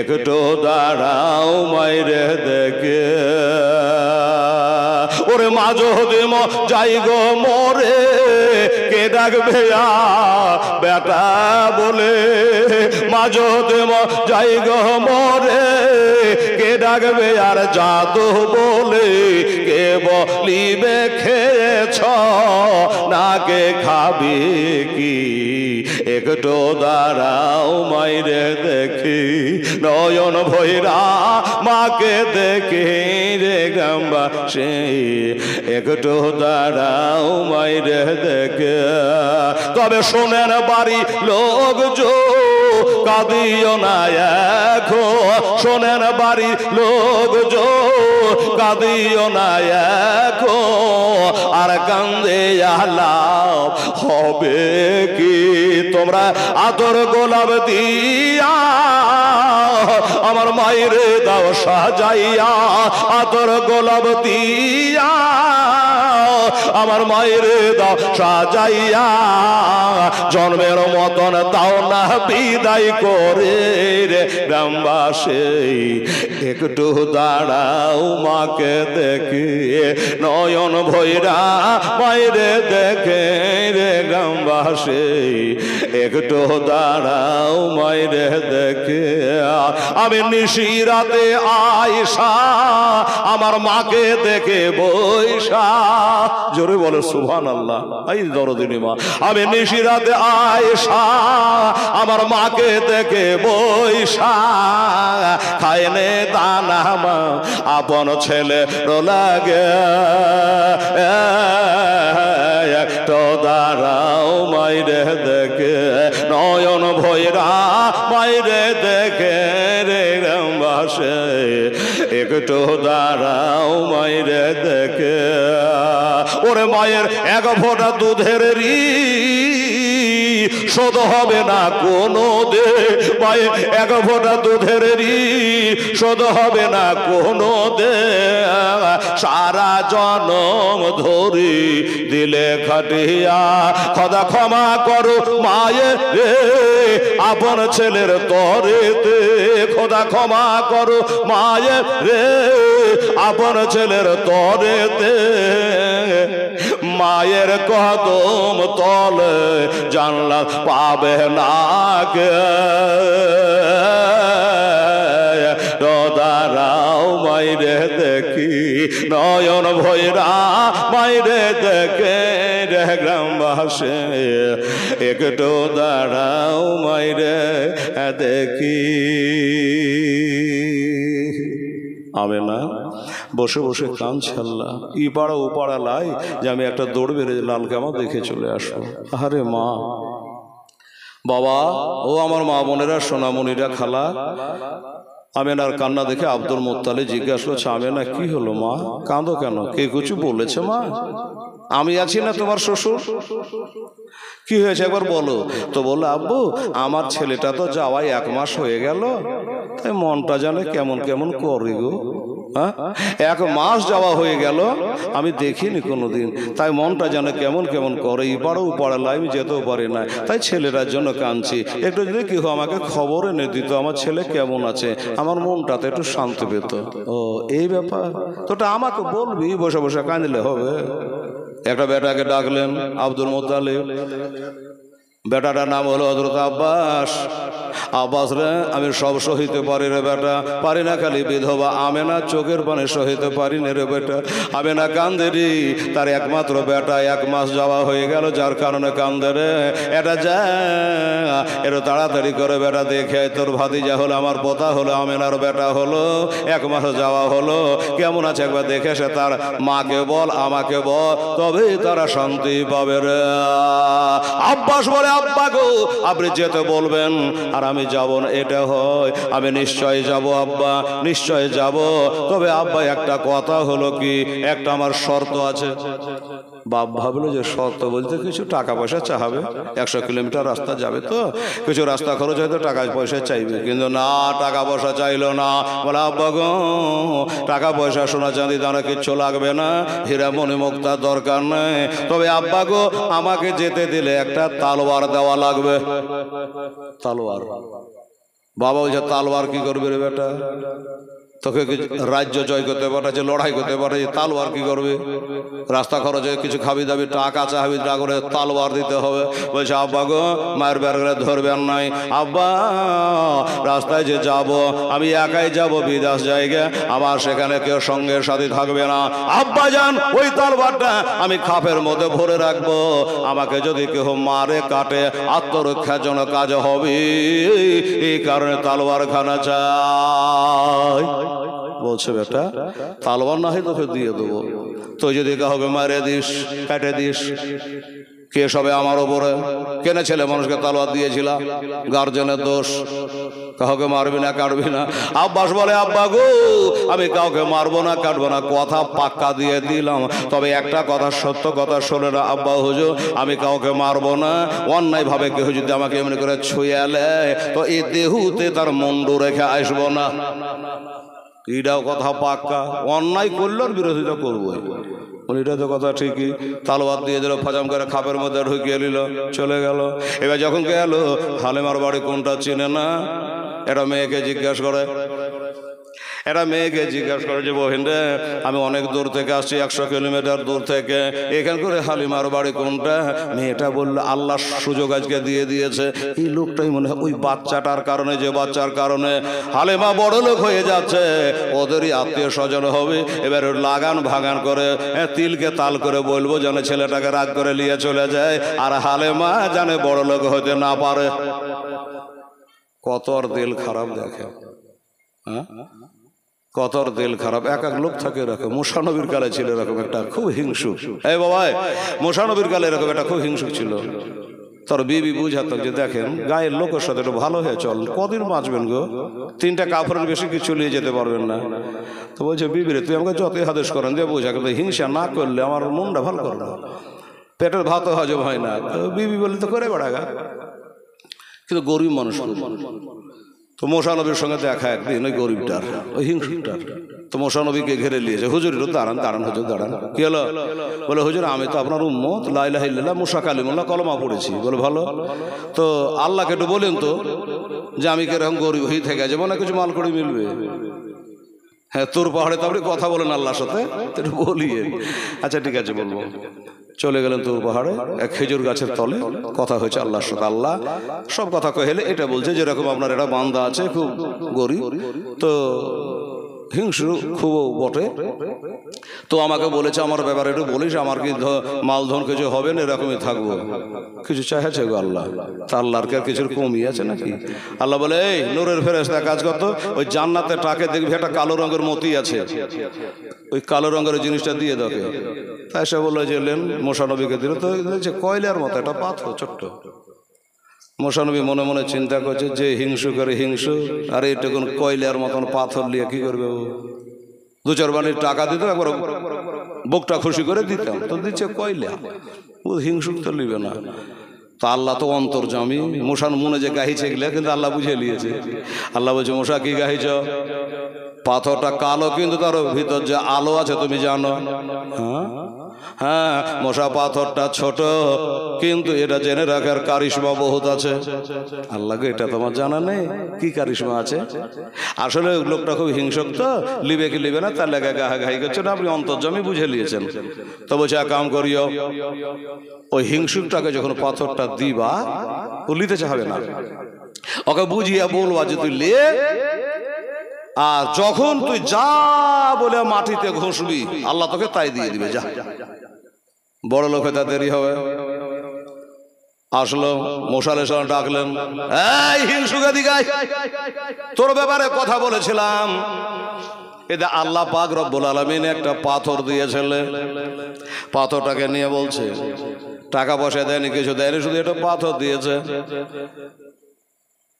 একটু দাঁড়াও মাইরে দেখে। ওরে মা যদি যাই গো মরে কে ডাকবে বেটা বলে, মা যদি যাই গো মরে কে ডাকবে আর জাদু বলে, কে বলিবে খেয়েছ না কে খাবে কি, একটু দাঁড়াও মাইরে দেখি নয়ন ভৈরা মাকে দেখে রে গাম্বা সেই, একটু দাঁড়াও মাইরে দেখে। তবে শোনেন বাড়ি লোক জো কাঁদিও না এখন, শোনেন বাড়ি লোক জো কাঁদিও না এখন, আর কান্দে আলাপ হবে কি, তোমরা আদর গোলাপ দিয়া আমার মায়ের দাও সাজাইয়া, আদর গোলাপ দিয়া আমার মায়ের দাও সাজাইয়া, জন্মের মতন দাও না বিদায় করে রে গ্রামবাসী, একটু দাঁড়াও মাকে দেখে নয়ন ভৈরা মায়ের দেখে রে গ্রামবাসী, একটু দাঁড়াও মায়ের দেখে। আমি নিশিরাতে আয়সা আমার মাকে দেখে বৈশা, জোরে বলে সুবহানাল্লাহ। এই দরদিনী মা, আমি নিশিরাতে আয়সা আমার মাকে দেখে বৈশা, খায়নে দানা মা আপন ছেলে লাগে, একটু দাঁড়াও মাইরে দেখে নয়ন ভৈরা মাইরে দেখে রে গ্রামবাসী, একটু দাঁড়াও মাইরে দেখে। ওরে মায়ের 1 ফোঁটা দুধের শোধ হবে না কোনো দে, মায়ের 1 ফোঁটা দুধের শোধ হবে না কোনো দে, সারা জনম ধরি দিলে খাটিয়া, খোদা ক্ষমা করো মায়ের রে আপন ছেলের তরেতে, খোদা ক্ষমা করো মায়ের রে আপন ছেলের তরেতে, মায়ের কদম তলে জান্নাত পাবে না কে দাঁড়াও মাইরে দেখি নয়ন ভৈরা মাইরে দেখে রে গ্রামবাসী একটু দাঁড়াও মাইরে দেখি। আমেনা বসে বসে কাঁদছে আল্লাহ ই পাড়া ও পাড়া লাই যে আমি একটা দৌড় বেড়ে লাল কামা দেখে চলে আসবো। আরে মা বাবা ও আমার মা বোনেরা সোনামণিরা খালা আমেনার কান্না দেখে আব্দুল মুত্তালিব জিজ্ঞাসা করছে আমেনা কি হলো মা কাঁদো কেন কে কিছু বলেছে মা আমি আছি না তোমার শ্বশুর কি হয়েছে একবার বলো তো বললো আব্বু আমার ছেলেটা তো যাওয়াই 1 মাস হয়ে গেল তাই মনটা জানে কেমন কেমন করি গো হ্যাঁ 1 মাস যাওয়া হয়ে গেল আমি দেখিনি কোনোদিন তাই মনটা জানে কেমন কেমন করে ইপাড়া উপাড়া আমি যেতেও পারি না তাই ছেলেটার জন্য কাঁদছি একটু যদি কেউ আমাকে খবর এনে দিত আমার ছেলে কেমন আছে আমার মনটাতে একটু শান্তি পেত। ও এই ব্যাপার তোটা আমাকে বলবি বসে বসে কাঁদলে হবে। একটা বেটাকে ডাকলেন আব্দুল মুত্তালিব বেটাটার নাম হলো হযরত আব্বাস। আব্বাস রে আমি সব সহিতে পারি রে বেটা পারি না খালি বিধবা আমেনা চোখের পানি সহিতে পারি না রে বেটা আমেনা কান্দে রে তার একমাত্র বেটা 1 মাস যাওয়া হয়ে গেল যার কারণে কান্দে রে এটা যা এটা তাড়াতাড়ি করে বেটা দেখে তোর ভাতিজা হলো আমার পোতা হলো আমেনার বেটা হলো 1 মাস যাওয়া হলো কেমন আছে একবার দেখে সে তার মাকে বল আমাকে বল তবেই তারা শান্তি পাবে রে। আব্বাস বলে আব্বা গো আপনি যেতে বলবেন আর আমি যাব না এটা হয় আমি নিশ্চয় যাব আব্বা নিশ্চয় যাব তবে আব্বা একটা কথা হলো কি একটা আমার শর্ত আছে। বাপ ভাবলো যে শর্ত বলতে কিছু টাকা পয়সা চাহাবে 100 কিলোমিটার রাস্তা যাবে তো কিছু রাস্তা খরচ হয়তো টাকা পয়সা চাইবে কিন্তু না টাকা পয়সা চাইলো না বলে আব্বা গো টাকা পয়সা সোনা চাঁদি দানা কিচ্ছু লাগবে না হীরা মণি মুক্তার দরকার নেই তবে আব্বা গো আমাকে যেতে দিলে একটা তালোয়ার দেওয়া লাগবে। তালোয়ার বাবা বলছে তালোয়ার কি করবে রে বেটা তোকে রাজ্য জয় করতে পারে লড়াই করতে পারে তালোয়ার কি করবে রাস্তা খরচে কিছু খাবি দাবি টাকা চাহাবি তা করে তালোয়ার দিতে হবে। বলছে আব্বা গো মায়ের বেড়ে ধরবেন নাই আব্বা রাস্তায় যে যাব আমি একাই যাব বিদেশ জায়গা আমার সেখানে কেউ সঙ্গে সাথী থাকবে না আব্বা যান ওই তালোয়ারটা আমি খাপের মধ্যে ভরে রাখবো আমাকে যদি কেউ মারে কাটে আত্মরক্ষার জন্য কাজ হবে এই কারণে তালোয়ার খানা চাই। বলছে বেটা তালোয়ার না হয় তোকে দিয়ে দেবো তুই যদি কাউকে মারে দিস কাটে দিস কে সবে আমার ওপরে কেনে ছেলে মানুষকে তালোয়ার দিয়েছিলাম গার্জেনের দোষ কাউকে মারবি না কাটবি না। আব্বাস বলে আব্বা গো আমি কাউকে মারবো না কাটবো না কথা পাক্কা দিয়ে দিলাম তবে একটা কথা সত্য কথা শোনে না আব্বা হুজুর আমি কাউকে মারবো না অন্যায় ভাবে কেউ যদি আমাকে এমনি করে ছুঁয়ালে তো এই দেহুতে তার মুন্ডু রেখে আসবো না এটাও কথা পাক্কা অন্যায় করলে বিরোধিতা করবো এটা তো কথা ঠিকই তালোয়ার দিয়ে দিল ফাজাম করে খাপের মধ্যে ঢুকিয়ে নিল চলে গেল। এবার যখন গেল হালিমার বাড়ি কোনটা চিনে না এটা মেয়েকে জিজ্ঞাসা করে যে বহিন রে আমি অনেক দূর থেকে আসছি 100 কিলোমিটার দূর থেকে এখান করে হালিমার বাড়ি কোনটা মেয়েটা বললো আল্লাহ সুযোগ আজকে দিয়ে দিয়েছে এই লোকটাই মনে হয় ওই বাচ্চাটার কারণে যে বাচ্চার কারণে হালিমা বড় লোক হয়ে যাচ্ছে ওদেরই আত্মীয় স্বজন হবে এবার লাগান ভাগান করে তিলকে তাল করে বলবো যেন ছেলেটাকে রাগ করে নিয়ে চলে যায় আর হালিমা জানে বড় লোক হতে না পারে। কত আর দিল খারাপ দেখে হ্যাঁ কতর দিল খারাপ এক এক লোক থাকে এরকম মুসা নবীর কালে ছিল এরকম একটা খুব হিংসুক এই বাবা মুসা নবীর কালে এরকম একটা খুব হিংসুক ছিল তোর বিবি বুঝাতো যে দেখেন গায়ের লোকের সাথে একটু ভালো হয়ে চল কদিন বাঁচবেন গো 3টা কাপড়ের বেশি কিছু নিয়ে যেতে পারবেন না তো বলছে বিবি রে তুই আমাকে যতই আদেশ করেন দিয়ে বোঝা কিন্তু হিংসা না করলে আমার মনটা ভালো করে না পেটের ভাত হজম হয় না তো বিবি বলে তো করে বেড়াগা কিন্তু গরিব মানুষ তো মোসা নবীর সঙ্গে দেখা একদিন ওই গরিবটার ওই হিংসুকটার তো মোসা নবীকে ঘিরে নিয়েছে হুজুর দাঁড়ান হুজুর দাঁড়ান কি হলো বলে হুজুর আমি তো আপনার উম্মত লা ইলাহা ইল্লাল্লাহ মুসা কালিমুল্লাহ কলমা পড়েছি বলে ভালো তো আল্লাহকে একটু বলেন তো যে আমি কিরকম গরিব হয়ে থেকে যাবো না কিছু মাল করে মিলবে হ্যাঁ তোর পাহাড়ে তো আপনি কথা বলেন আল্লাহর সাথে একটু বলিয়ে আচ্ছা ঠিক আছে বলবো চলে গেলেন তুর পাহাড়ে এক খেজুর গাছের তলে, কথা হয়েছে আল্লাহর সাথে। আল্লাহ সব কথা কহেলে এটা বলছে যেরকম আপনার এটা বান্দা আছে খুব গরিব, তো হিংস্র খুব বটে, তো আমাকে বলেছে আমার ব্যাপারে একটু বলিস, আমার কি মালধন কিছু হবে না, এরকমই থাকবো, কিছু চাইছে গো আল্লাহ। তা আল্লাহর কি আর কিছুর কমই আছে নাকি? আল্লাহ বলে এই নূরের ফেরেশতা কাজ করতো, ওই জান্নাতে টাকে দেখবি একটা কালো রঙের মতি আছে, ওই কালো রঙের জিনিসটা দিয়ে দেখে। তাই সে বললো যে লেন, মোশানবীকে দিল, তো কয়লার মতো একটা পাথর ছোট্ট। মোশানবী মনে মনে চিন্তা করছে যে হিংসু করে হিংসু, আর এইটুকুন কয়লার মতন পাথর নিয়ে কি করবে? দু চার বানির টাকা দিত, একবার বুকটা খুশি করে দিতাম, তো দিচ্ছে কয়লা, ও হিংসুক তো নিবে না। তা আল্লাহ তো অন্তর্যামী, মোশান মনে যে গাহিছে গেলে কিন্তু আল্লাহ বুঝে নিয়েছে। আল্লাহ বলছে মোশা কি গাহিছ? পাথরটা কালো কিন্তু তার ভিতর যে আলো আছে তুমি জানো। হ্যাঁ হ্যাঁ মশা পাথরটা ছোট, কিন্তু এটা জেনে রাখার কারিশমা বহুত আছে। আল্লাহকে এটা তোমার জানা নেই কি কারিশমা আছে? আসলে লোকটা খুব হিংসক, তো লিবে কি লিবে না তার লেগে গাহাগাহি করছে না, আপনি অন্তর্যামী বুঝে নিয়েছেন। তো বলছে এক কাম করিও, ওই হিংসুকটাকে যখন পাথরটা দিবা, ও লিতে চাবে না, ওকে বুঝিয়া বলবা যে তুই লে, আর যখন তুই যা বলে মাটিতে ঘষবি আল্লাহ তোকে তাই দিয়ে দিবে, যা। বড় লোকে তা দেরি হবে। আসলো মশালে ডাকলেন, এই হিংসুকা দিগাই, তোর ব্যাপারে কথা বলেছিলাম। এটা আল্লাহ পাক রব্বুল আলামিন একটা পাথর দিয়েছিল, পাথরটাকে নিয়ে বলছে টাকা পয়সা দেয়নি, কিছু দেয়নি, শুধু একটা পাথর দিয়েছে।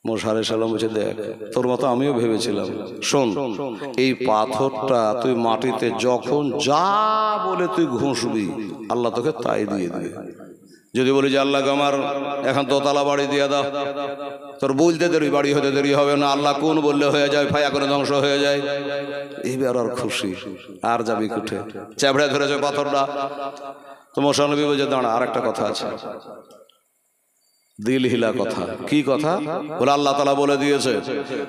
মোশা আলাইহিস সালাম বলছে দেখ, তোর মতো আমিও ভেবেছিলাম, শোন এই পাথরটা তুই মাটিতে যখন যা বলে তুই ঘষবি আল্লাহ তোকে তাই দিয়ে দিবে। যদি বলি যে আল্লাহ আমার এখন দোতলা বাড়ি দিয়ে দাও, তোর বলতে দেরি বাড়ি হতে দেরি হবে না, আল্লাহ কোন বললে হয়ে যায়, ফায়া করে ধ্বংস হয়ে যায়। এইবার আর খুশি, আর যাবি কুঠে, চ্যাবড়ে ধরেছে পাথরটা। তো মোশা নবী বলছে দাঁড়া, আর একটা কথা আছে, দিল হিলা কথা। কি কথা? বলে আল্লাহ তাআলা বলে দিয়েছে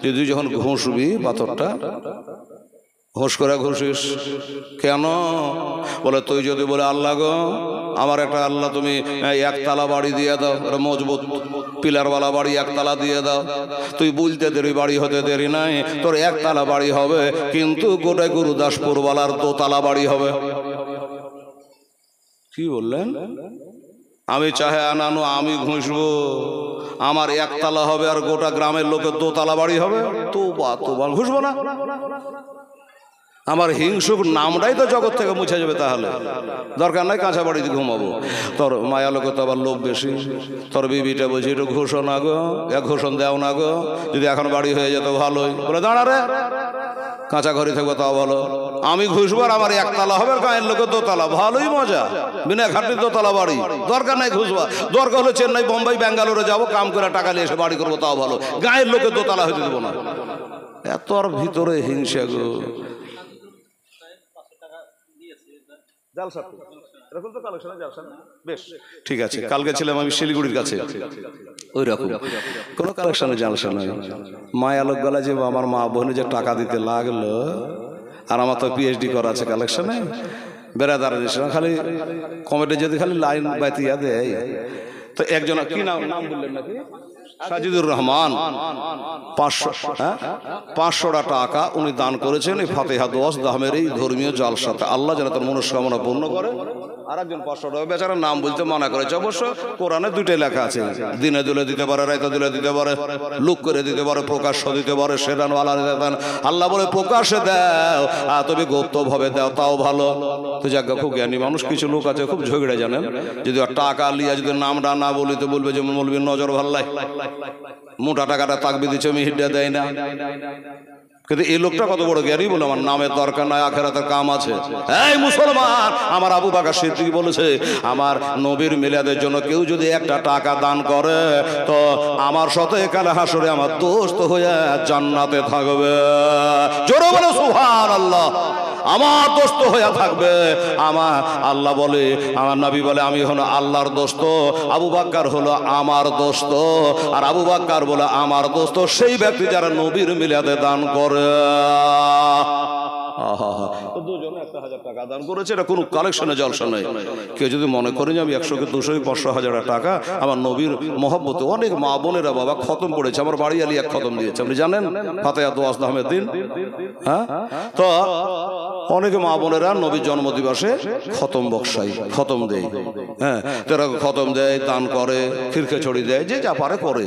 যে তুই যখন ঘষবি পাথরটা হোস করে ঘুষিস। কেন? বলে তুই যদি বলে আল্লাহ গো আমার একটা আল্লাহ তুমি একতলা বাড়ি দিয়ে দাও, মজবুত পিলারওয়ালা বাড়ি একতলা দিয়ে দাও, তুই বলতে দেরি বাড়ি হতে দেরি নাই, তোর একতলা বাড়ি হবে কিন্তু গোটাই গুরুদাসপুর ওয়ালার দোতলা বাড়ি হবে। কি বললেন? আমি চাহে আনানো, আমি ঘুষবো, আমার একতলা হবে আর গোটা গ্রামের লোকের দোতলা বাড়ি হবে, তো ঘুষবো না। আমার হিংসুক নামটাই তো জগৎ থেকে মুছে যাবে, তাহলে দরকার নাই কাঁচা বাড়িতে ঘুমাবো। তোর মায়া লোকে তো আবার লোভ বেশি, তোর বিবিটা বলছি একটু ঘোষণ না গো, এক ঘোষণ দেও না গো, যদি এখন বাড়ি হয়ে যেত ভালোই। বলে দাঁড়া রে, কাঁচা ঘরে থাকবো তাও ভালো, আমি ঘুষবো আর আমার একতলা হবে, গায়ের লোকের দোতলা, ভালোই মজা, বিনা খাটির দোতলা বাড়ি, দরকার নাই ঘুষবা। দরকার হলো চেন্নাই বোম্বাই ব্যাঙ্গালোরে যাবো, কাম করে টাকা নিয়ে এসে বাড়ি করবো তাও ভালো, গায়ের লোকের দোতলা হইতে দেবো না। এত আর ভিতরে হিংসা গো। ঠিক আছে, কালকে ছিলাম আমি শিলিগুড়ির কাছে, ওই রকম কোনো কালেকশনে জালসা নয়। মায়া লোক গলা যে আমার মা বোনে যে টাকা দিতে লাগলো, আর আমার তো পিএইচডি করা আছে কালেকশনে, বেড়াদার খালি কমেডি যদি খালি লাইন বাইতিয়া দেয়। তো একজন কি নাম বললেন নাকি, সাজিদুর রহমান, 500টা টাকা উনি দান করেছেন এই ফাতিহা দোয়াস দাহমের এই ধর্মীয় জালসাতে। আল্লাহ যেন তার মনস্কামনা পূর্ণ করে। আর একজন 500 টাকা বেচারা নাম বলতে মানা করেছে, অবশ্য কোরআনে দুইটাই লেখা আছে, দিনে দিলে দিতে পারে, রাইতে দিলে দিতে পারে, লুক করে দিতে পারে, প্রকাশ্য দিতে পারে, সেদান ওয়ালা দিতে পারেন। আল্লাহ বলে প্রকাশ্যে দাও আর তুমি গুপ্ত ভাবে দাও তাও ভালো। তো যাক, খুব জ্ঞানী মানুষ কিছু লোক আছে খুব ঝগড়ে জানেন, যদি টাকা লিয়া যদি নামটা না বলি তো বলবে যে মৌলবীর নজর ভাল্লাই, মোটা টাকাটা তাকবি দিচ্ছে মিহিটা দেয় না। কিন্তু এই লোকটা কত বড় জ্ঞানী, বলে আমার নামের দরকার নাই, আখেরাতের কাম আছে। এই মুসলমান, আমার আবু বকর সিদ্দিক বলেছে আমার নবীর মিলাদের জন্য কেউ যদি একটা টাকা দান করে তো আমার সাথে কালে হাসরে আমার দোস্ত হয়ে জান্নাতে থাকবে। জোরে বলে সুবহানাল্লাহ। আমার দোস্ত হয়ে থাকবে। আমার আল্লাহ বলে, আমার নবী বলে আমি হলো আল্লাহর দোস্ত, আবু বকর হলো আমার দোস্ত। আর আবু বকর বলে আমার দোস্ত সেই ব্যক্তি যারা নবীর মিলাদে দান করে। দুজনে 1,000 টাকা দান করেছে। এটা কোনো কালেকশনে জলসা নেই। কেউ যদি মনে করেন যে আমি 100কে 200 500,000 টাকা আমার নবীর মহব্বতে, অনেক মা বোনেরা বাবা খতম পড়েছে, আমার বাড়ি আলী এক খতম দিয়েছে, আপনি জানেন, ফাতেহা দোয়া আহমেদ দিন। হ্যাঁ, তো অনেকে মা বোনেরা নবীর জন্মদিবসে খতম বক্সাই, খতম দেয়। হ্যাঁ, তারা খতম দেয়, দান করে, ফিরকে ছড়ি দেয়, যে যা পারে করে।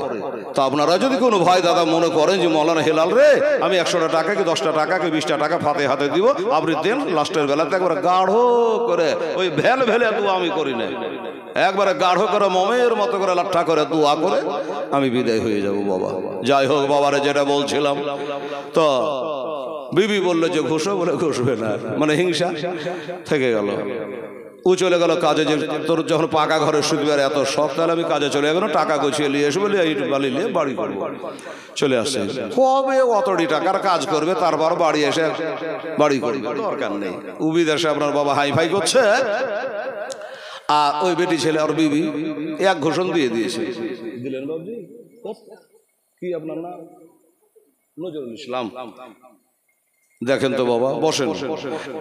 তা আপনারা যদি কোনো ভাই দাদা মনে করেন যে মৌলানা হেলাল রে আমি 100 টাকা কি 10 টাকা কি 20 টাকা ফাতে হাতে দিব, আপনি দেন, লাস্টের বেলাতে একবার গাঢ় করে ওই ভেল ভেলে দোয়া আমি করি না, একবারে গাঢ় করে মমের মতো করে লাঠা করে দোয়া করে আমি বিদায় হয়ে যাব বাবা। যাই হোক বাবারে, যেটা বলছিলাম, তো বিবি বললো যে ঘুষো, বলে ঘুষবে না, মানে হিংসা থেকে গেল। ও চলে গেল কাজে, যে তোর যখন পাকা ঘরে শুধু আর এত শখ, তাহলে আমি কাজে চলে গেল, টাকা গুছিয়ে নিয়ে এসে বলে ইট বালি নিয়ে বাড়ি করবো। চলে আসছে, কবে অতটি টাকার কাজ করবে, তারপর বাড়ি এসে বাড়ি করবে, দরকার নেই। ও বিদেশে আপনার বাবা হাই ফাই করছে, আর ওই বেটি ছেলে আর বিবি এক ঘোষণ দিয়ে দিয়েছে। দিলেন বাবজি, কি আপনার নাম? নজরুল ইসলাম। দেখেন তো বাবা, বসেন,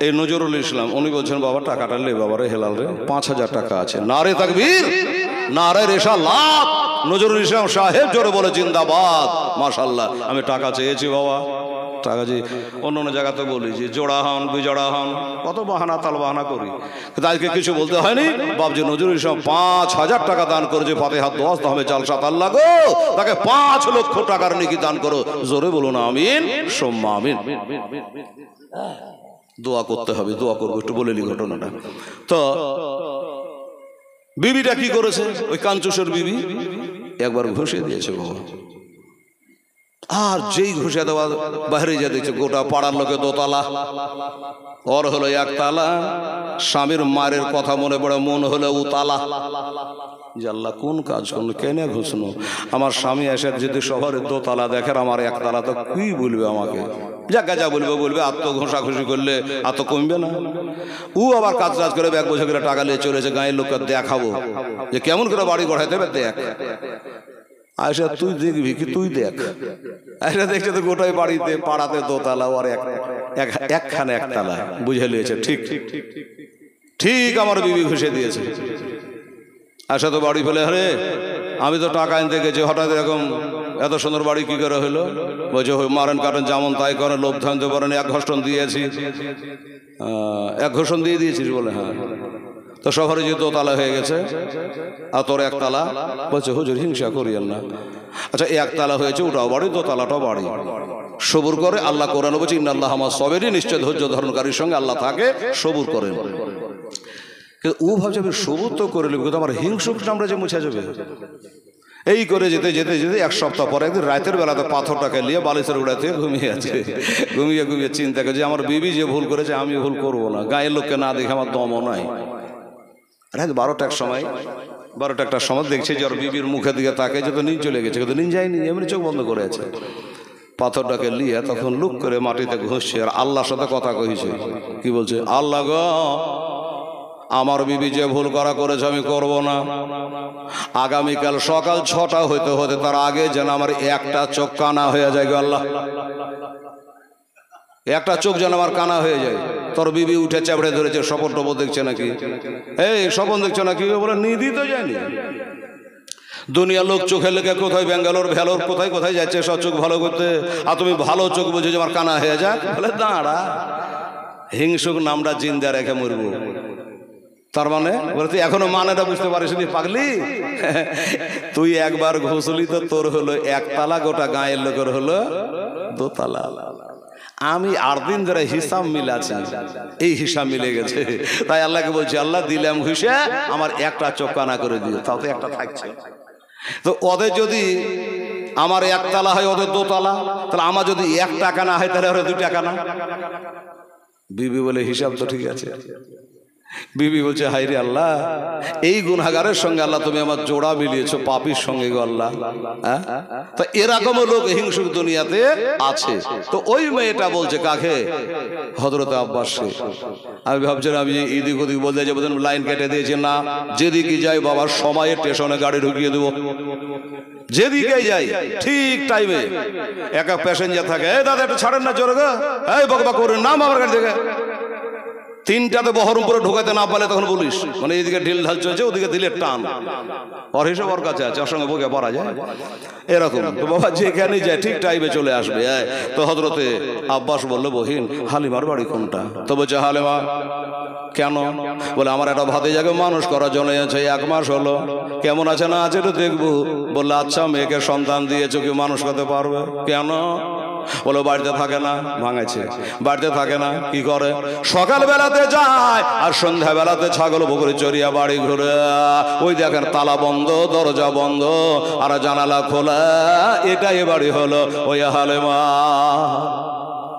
এই নজরুল ইসলাম, উনি বলছেন বাবা টাকাটা লে বাবারে হেলাল রে, 5,000 টাকা আছে। নারে তাকবীর, নারে রিসালাত, নজরুল ইসলাম সাহেব জোরে বলে জিন্দাবাদ। মাশাআল্লাহ। আমি টাকা চেয়েছি বাবা, টাকা যে অন্য অন্য জায়গাতে বলি যে জোড়া হন বিজোড়া হন, কত বাহানা তাল বাহানা করি, কিন্তু আজকে কিছু বলতে হয়নি। বাবজি নজরুল ইসলাম 5,000 টাকা দান করেছে, ফাতেহা দোয়া আহমেদ জালসা, আল্লাহ গো তাকে 5 লক্ষ টাকার নেকি দান করো। জোরে বলুন আমিন, সুম্মা আমিন। দোয়া করতে হবে, দোয়া করবো, একটু বলে নি ঘটনাটা। তো বিবিটা কি করেছে, ওই কাঞ্চুসের বিবি একবার ঘষে দিয়েছে বাবা, আর যেই ঘুষে দেওয়া বাইরে যা দেখছে গোটা পাড়ার লোকে দোতলা, ওর হলো 1 তালা। স্বামীর মায়ের কথা মনে পড়ে, মন হলো উতালা। যে আল্লাহ কোন কাজ করলো, কেন ঘুষনো? আমার স্বামী এসে যদি শহরে দোতলা দেখে, আমার 1 তালা, তো কি বলবে আমাকে? যাকে যা বলবে বলবে, আত্ম ঘষা ঘুষি করলে আত্ম কমবে না। ও আবার কাজ কাজ করে ব্যাগ বসে করে টাকা নিয়ে চলেছে, গাঁয়ের লোককে দেখাবো যে কেমন করে বাড়ি গড়াইতে হবে, দেখ। আয়সা তুই দেখবি কি, তুই দেখ। আয়সা দেখছে তো গোটাই বাড়িতে পাড়াতে দোতলা, আর একখানে 1 তালা, বুঝে নিয়েছে। ঠিক ঠিক আমার বিবি ঘুষে দিয়েছে। আয়সা তো বাড়ি ফেলে, আরে আমি তো টাকা আনতে গেছি, হঠাৎ এরকম এত সুন্দর বাড়ি কি করে হইলো? বলছে মারেন কাটেন যেমন তাই করেন, লোভ থামতে পারেন, 1 ঘোষণ দিয়েছি। 1 ঘোষণ দিয়ে দিয়েছিস বলে? হ্যাঁ। তো শহরে যে দোতলা হয়ে গেছে, আর তোর 1 তালা। বলছে হুজুর হিংসা করিয়েন না। আচ্ছা 1 তালা হয়েছে, ওটাও বাড়ি, দোতলাটাও বাড়ি। সবুর করে, আল্লাহ কোরআনে বলছে ইন্নাল্লাহ মা সাবিরিন, নিশ্চয় ধৈর্য ধারণকারীর সঙ্গে আল্লাহ থাকে, সবুর করেন। কিন্তু ও ভাবছে আমি সবুর তো করে নেব, কিন্তু আমার হিংসুক আমরা যে মুছে যাবে। এই করে যেতে যেতে যেতে 1 সপ্তাহ পরে একদিন রাতের বেলাতে পাথরটাকে নিয়ে বালিশের গোড়াতে ঘুমিয়ে আছে। ঘুমিয়ে ঘুমিয়ে চিন্তা করে যে আমার বিবি যে ভুল করেছে, আমি ভুল করবো না, গায়ের লোককে না দেখে আমার দমও নাই। রাত 12টার সময়, 12টার সময় দেখছে যে ওর বিবির মুখের দিকে তাকে যে তো নিন চলে গেছে, কিন্তু নিন যায়নি, এমনি চোখ বন্ধ করে আছে। পাথরটাকে নিয়ে তখন লুক করে মাটিতে ঘষছে, আর আল্লাহর সাথে কথা কইছে। কি বলছে? আল্লাহ গো, আমার বিবি যে ভুল করেছে আমি করব না। আগামীকাল সকাল 6টা হইতে হতে তার আগে যেন আমার 1টা চোখ কানা হয়ে যায় গো আল্লাহ, 1টা চোখ যেন আমার কানা হয়ে যায়। তোর বিবি উঠে চাপড়ে ধরেছে, স্বপন টপন দেখছে নাকি? এই স্বপন দেখছো নাকি? বলে নিধি তো জানি, দুনিয়া লোক চোখের লেগে কোথায় ব্যাঙ্গালোর ভেলোর কোথায় কোথায় যাচ্ছে সব চোখ ভালো করতে, আর তুমি ভালো চোখ বুঝে যে আমার কানা হয়ে যাক। বলে দাঁড়া, হিংসুক নামটা জিন্দা রেখে মরবো। তার মানে বলে তুই এখনো মানেটা বুঝতে পারিস নি পাগলি? তুই একবার ঘুষলি তো তোর হলো 1 তালা, গোটা গাঁয়ের লোকের হলো 2 তালা। আমি 8 দিন ধরে হিসাব মিলাছি, এই হিসাব মিলে গেছে। তাই আল্লাহকে বলছি, আল্লাহ দিলাম ঘুষে আমার 1টা চোখ কানা করে দিও, তাও তো 1টা থাকছে। তো ওদের যদি আমার 1 তালা হয়, ওদের 2 তালা, তাহলে আমার যদি 1 টাকা না হয়, তাহলে ওরা 2 টাকা না। বিবি বলে হিসাব তো ঠিক আছে। বিবি বলছে, হাই রে আল্লাহ, এই গুনাহগারের সঙ্গে আল্লাহ তুমি আমার জোড়া মিলিয়েছো পাপীর সঙ্গে গো আল্লাহ। হ্যাঁ, তো এরকম লোক হিংসুক দুনিয়াতে আছে। তো ওই মেয়েটা বলছে কাকে? হযরত আব্বাসকে। আমি ভাবছিলাম আমি এদিক ওদিক বলতে যাবো, লাইন কেটে দিয়েছে না, যেদিকে যাই বাবার সময়ে স্টেশনে গাড়ি ঢুকিয়ে দেবো, যেদিকে যাই ঠিক টাইমে। এক এক প্যাসেঞ্জার থাকে, এই দাদা একটু ছাড়েন না জোরে গো, এই বকবক করুন নাম আমার গাড়ি থেকে। তিনটাতে বহরমপুরে ঢোকাতে না পারলে তখন পুলিশ, মানে এইদিকে ঢিল ঢাল চলছে, ওদিকে দিলের টান, ওর হিসেব ওর কাছে আছে, ওর সঙ্গে বকে পড়া যায় এরকম। তো বাবা যেখানে যায় ঠিক টাইমে চলে আসবে। তো হযরতে আব্বাস বললো, বহিন হালিমার বাড়ি কোনটা? তো বলছে, হালিমা কেন? বলে, আমার একটা ভাতিজাকে মানুষ করার জন্য আছে, 1 মাস হলো, কেমন আছে না আছে একটু দেখবো। বললে, আচ্ছা মেয়েকে সন্তান দিয়েছো, কি মানুষ করতে পারবে? কেন? বলো, বাড়িতে থাকে না, ভাঙাইছে, বাড়িতে থাকে না, কি করে? সকাল বেলাতে যায় আর সন্ধ্যা বেলাতে ছাগল বকরি চড়িয়া বাড়ি ঘুরে। ওই দেখেন তালা বন্ধ, দরজা বন্ধ আর জানালা খোলা, এটাই বাড়ি হলো ওই হালিমা।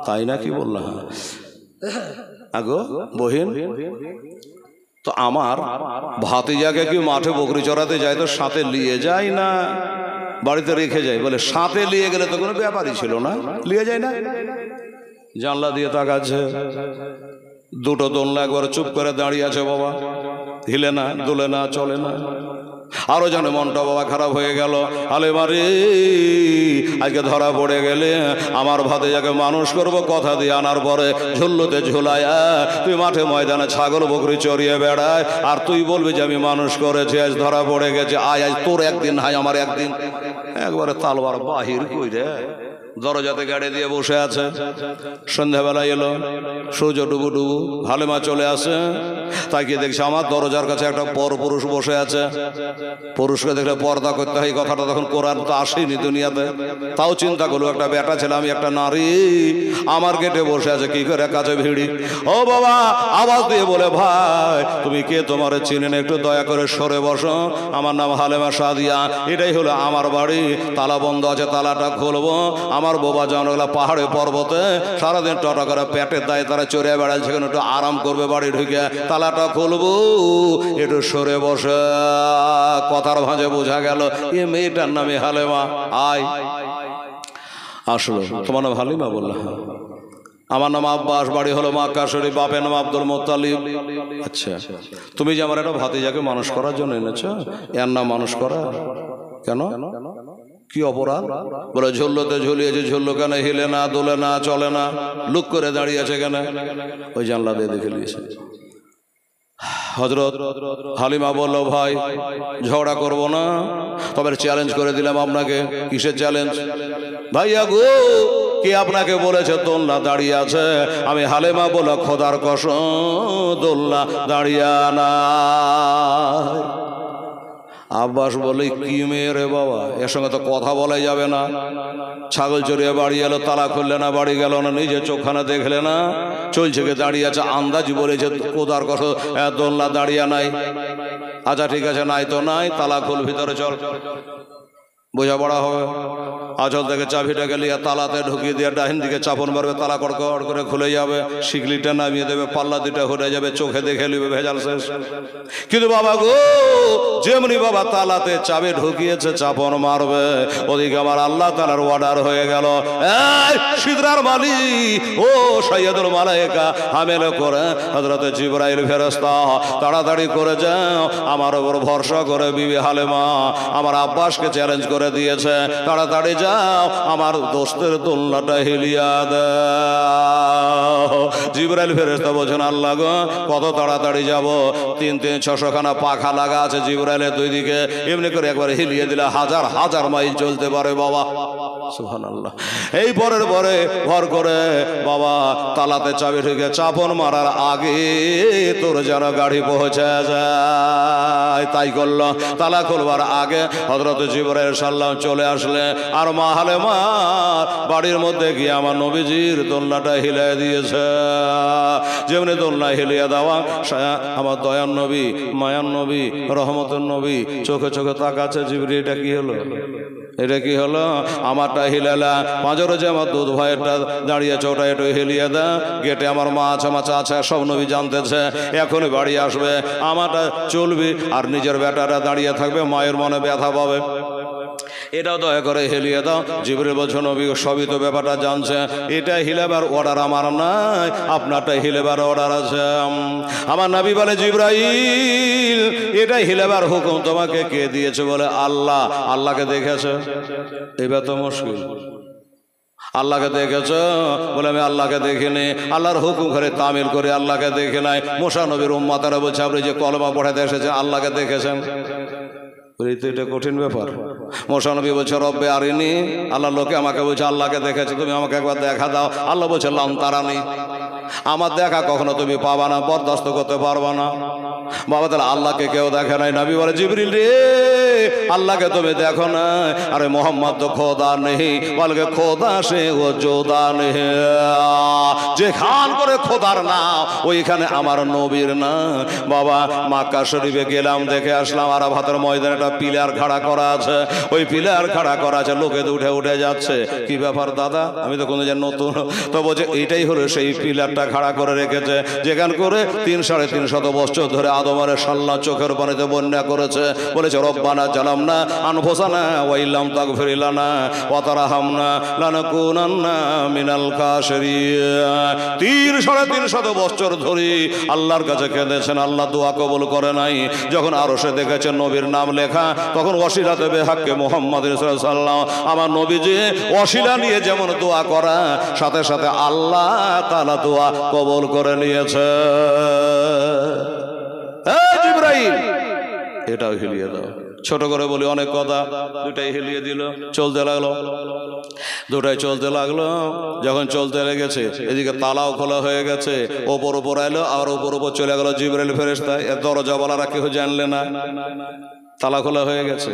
তাই না? কি বললাম আগো বহিন? তো আমার ভাতিজাকে কি মাঠে বকরি চড়াতে যায় তো সাথে নিয়ে যায় না, বাড়িতে রেখে যায়? বলে, সাথে নিয়ে গেলে তো কোনো ব্যাপারই ছিল না, নিয়ে যায় না। জানলা দিয়ে তাকাচ্ছে, দুটো দোলনা একবার চুপ করে দাঁড়িয়ে আছে বাবা, হিলে না, দুলে না, চলে না। আরো জানে মনটা বাবা খারাপ হয়ে গেল। হালিমারে আজকে ধরা পড়ে গেলে, আমার ভাতিজাকে মানুষ করব কথা দিয়ে আনার পরে ঝুল্লুতে ঝুলাইয়া তুই মাঠে ময়দানে ছাগল বকরি চড়িয়ে বেড়ায়, আর তুই বলবি যে আমি মানুষ করেছি, আজ ধরা পড়ে গেছে, আয় আজ তোর একদিন, হাই আমার একদিন। একবারে তালবার বাহির কইরে দরজাতে গাড়ি দিয়ে বসে আছে। সন্ধ্যাবেলা এলো, সূর্য ডুবু ডুবু, হালিমা চলে আসে, তাকিয়ে দেখছে আমার দরজার কাছে একটা পর পুরুষ বসে আছে। পুরুষকে দেখলে পর্দা করতে হয়, কথাটা তখন কোরআন তো আসেনি দুনিয়াতে। তাও চিন্তা করলো, একটা বেটা ছেলে, আমি একটা নারী, আমার গেটে বসে আছে, কি করে কাছে ভিড়ি। ও বাবা আওয়াজ দিয়ে বলে, ভাই তুমি কে? তোমার চিনেন, একটু দয়া করে সরে বসো, আমার নাম হালিমা সাদিয়া, এটাই হলো আমার বাড়ি, তালা বন্ধ আছে, তালাটা খুলবো। আমার বাবা জানলা পাহাড়ে পর্বতে সারাদিন টটা করে পেটের দায়ে তারা চড়ে বেড়ায়, সেখানে একটু আরাম করবে, বাড়ি ঢুকে তালাটা খুলবো, একটু সরে বসে। কথার ভাঁজে বোঝা গেল এ মেয়েটার নামে হালিমা। আয় আসলো, তোমার নাম হালিমা? বললাম আমার নাম আব্বাস, বাড়ি হলো মক্কা শরীফ, বাপের নাম আব্দুল মুত্তালিব। আচ্ছা, তুমি যে আমার একটা ভাতিজাকে মানুষ করার জন্য এনেছো, এর নাম মানুষ করা কেন? কি অপরাধ? বলে, ঝুল্লোতে ঝুলিয়েছে, ঝুল্লো কেন হিলে না, দোলে না, চলে না, লুক করে দাঁড়িয়ে আছে কেন? ওই জানলা দিয়ে দেখে নিয়েছে। হযরত হালিমা বলল, ভাই ঝগড়া করব না, তবে চ্যালেঞ্জ করে দিলাম আপনাকে। কিসের চ্যালেঞ্জ? ভাইয়া গো, কে আপনাকে বলেছে দোলনা দাঁড়িয়ে আছে? আমি হালিমা বলল, খোদার কসম দোলনা দাঁড়িয়ে না। আব্বাস বলে, কি মেয়ে রে বাবা, এর সঙ্গে তো কথা বলাই যাবে না। ছাগল চড়িয়ে বাড়ি এলো, তালা খুললে না, বাড়ি গেল না, নিজে চোখখানা দেখলে না, চলছে কে দাঁড়িয়ে আছে, আন্দাজ বলেছে কোদার কথা দোলনা দাঁড়িয়ে নাই। আচ্ছা ঠিক আছে, নাই তো নাই, তালা খুল, ভিতরে চল, বোঝাপড়া হবে। আচল থেকে চাবিটাকে নিয়ে তালাতে ঢুকিয়ে দিয়ে ডাহিন দিকে চাপন মারবে, তালা কড়কড় করে খুলে যাবে, শিকলিটা নামিয়ে দেবে, পাল্লা দুটা হয়ে যাবে, চোখে দেখে নিবে, ভেজাল শেষ। কিন্তু বাবা গো, যেমনি বাবা তালাতে চাবি ঢুকিয়েছে, চাপন মারবে, ওদিকে আমার আল্লাহ তাআলার অর্ডার হয়ে গেল, এই সিদরার মালিক ও সাইয়্যিদুল মালায়েকা হামেল করে হযরত জিবরাইল ফেরেশতা, তাড়াতাড়ি করে যাও, আমার উপর ভরসা করে বিবি হালিমা আমার আব্বাসকে চ্যালেঞ্জ করে দিয়েছে, তাড়াতাড়ি যাও, আমার দোস্তের দোলনাটা হিলিয়া দাও। জিবরাইল ফেরেশতা বলছেন, আল্লাহ গো কত তাড়াতাড়ি যাব, 3-600 খানা পাখা লাগা আছে জিবরাইলের দুই দিকে, এমনি করে একবার হিলিয়ে দিলে হাজার হাজার মাইল চলতে পারে বাবা। সুবহানাল্লাহ। এই পরের পরে ভর করে বাবা তালাতে চাবি ঢুকে চাপন মারার আগে তোর যেন গাড়ি পৌঁছে যায়, তাই করলো। তালা খুলবার আগে হযরত জিবরাইল সাল্লাম চলে আসলে, আর মা হালিমা বাড়ির মধ্যে গিয়ে আমার নবীজির দোলনাটা হিলিয়ে দিয়েছে। যেমনি দোলনা হিলিয়ে দেওয়া, আমার দয়ার নবী, মায়ার নবী, রহমতের নবী চোখে চোখে তাকাচ্ছে, জিবরিল এটা কি হলো? এটা কি হলো? আমারটা হিলেলা, পাঁচরে যে আমার দুধ ভাইয়েরটা দাঁড়িয়েছে ওটা একটু হিলিয়ে দা। গেটে আমার মা আছে, আমার চাচা, সব নবী জানতেছে, এখনই বাড়ি আসবে, আমারটা চলবি, আর নিজের বেটাটা দাঁড়িয়ে থাকবে, মায়ের মনে ব্যথা পাবে, এটাও দয়া করে হেলিয়ে দাও। জিবরিল বলছে নবী সবই তো ব্যাপারটা জানছে, এটা হিলেবার অর্ডার আমার নাই, আপনারটা হিলেবার অর্ডার আছে। আমার নবী বলে জিবরাইল এটা হিলেবার হুকুম তোমাকে কে দিয়েছে? বলে আল্লাহ। আল্লাহকে দেখেছে? এবার তো মুশকিল। আল্লাহকে দেখেছ? বলে আমি আল্লাহকে দেখিনি, আল্লাহর হুকুম করে তামিল করে আল্লাহকে দেখে নাই। মুসা নবীর উম্মতেরা বলছে আপনি যে কলমা পড়াতে এসেছেন আল্লাহকে দেখেছেন? এটা কঠিন ব্যাপার। মুসা নবী বলছে রব্বে আরিনি, আল্লাহ লোকে আমাকে বলছে আল্লাহকে দেখেছে, তুমি আমাকে একবার দেখা দাও। আল্লাহ বলছে লাম তারানি, আমার দেখা কখনো তুমি পাবা না, বরদাস্ত করতে পারবা না। বাবা তাহলে আল্লাহকে কেউ দেখে নাই। নবী বলে জিবরিল রে আল্লাহকে তুমি দেখো না? আরে মোহাম্মদ তো খোদা নেই, বলকে খোদা সে ও জোদা নেই, যেখান করে খোদার নাম ওইখানে আমার নবীর না। বাবা মক্কা শরীফে গেলাম, দেখে আসলাম আরাফাতের ময়দানে একটা পিলার খাড়া করা আছে, ওই পিলার খাড়া করা আছে, লোকে উঠে উঠে যাচ্ছে। কি ব্যাপার দাদা? আমি তো কোনো যে নতুন, তো বলছে এইটাই হলো সেই পিলারটা খাড়া করে রেখেছে, যেখান করে 350 বছর ধরে আদমের সাল্লা চোখের পানিতে বন্যা করেছে। বলেছে রব্বানা জালামনা আনফুসানা ওয়া ইল্লাম তাগফির লানা ওয়া তারহামনা লানাকুনান্না মিনাল কাসিরিন। 350 বছর ধরে আল্লাহর কাছে কেঁদেছেন, আল্লাহ দোয়া কবুল করে নাই। যখন আরশে দেখেছেন নবীর নাম লেখা, তখন ওয়াসিলাতে বেহাক্কে মুহাম্মদ রাসূলুল্লাহ সাল্লাল্লাহু আলাইহি ওয়াসাল্লাম, আমার নবীজি ওয়াসিলা নিয়ে যেমন দোয়া করা, সাথে সাথে আল্লাহ তাআলা দোয়া কবুল করে নিয়েছে। জিবরাইল এটাও হিলিয়ে দাও। ছোট করে বলি অনেক কথা, দুটাই হিলিয়ে দিল, চলতে লাগলো, দুটাই চলতে লাগলো। যখন চলতে লেগেছে এদিকে তালাও খোলা হয়ে গেছে, ওপর উপর এলো, আর ওপর উপর চলে গেল জিবরাইল ফেরেশতা। এর দরজা বলারা কেউ জানলে না, তালা খোলা হয়ে গেছে।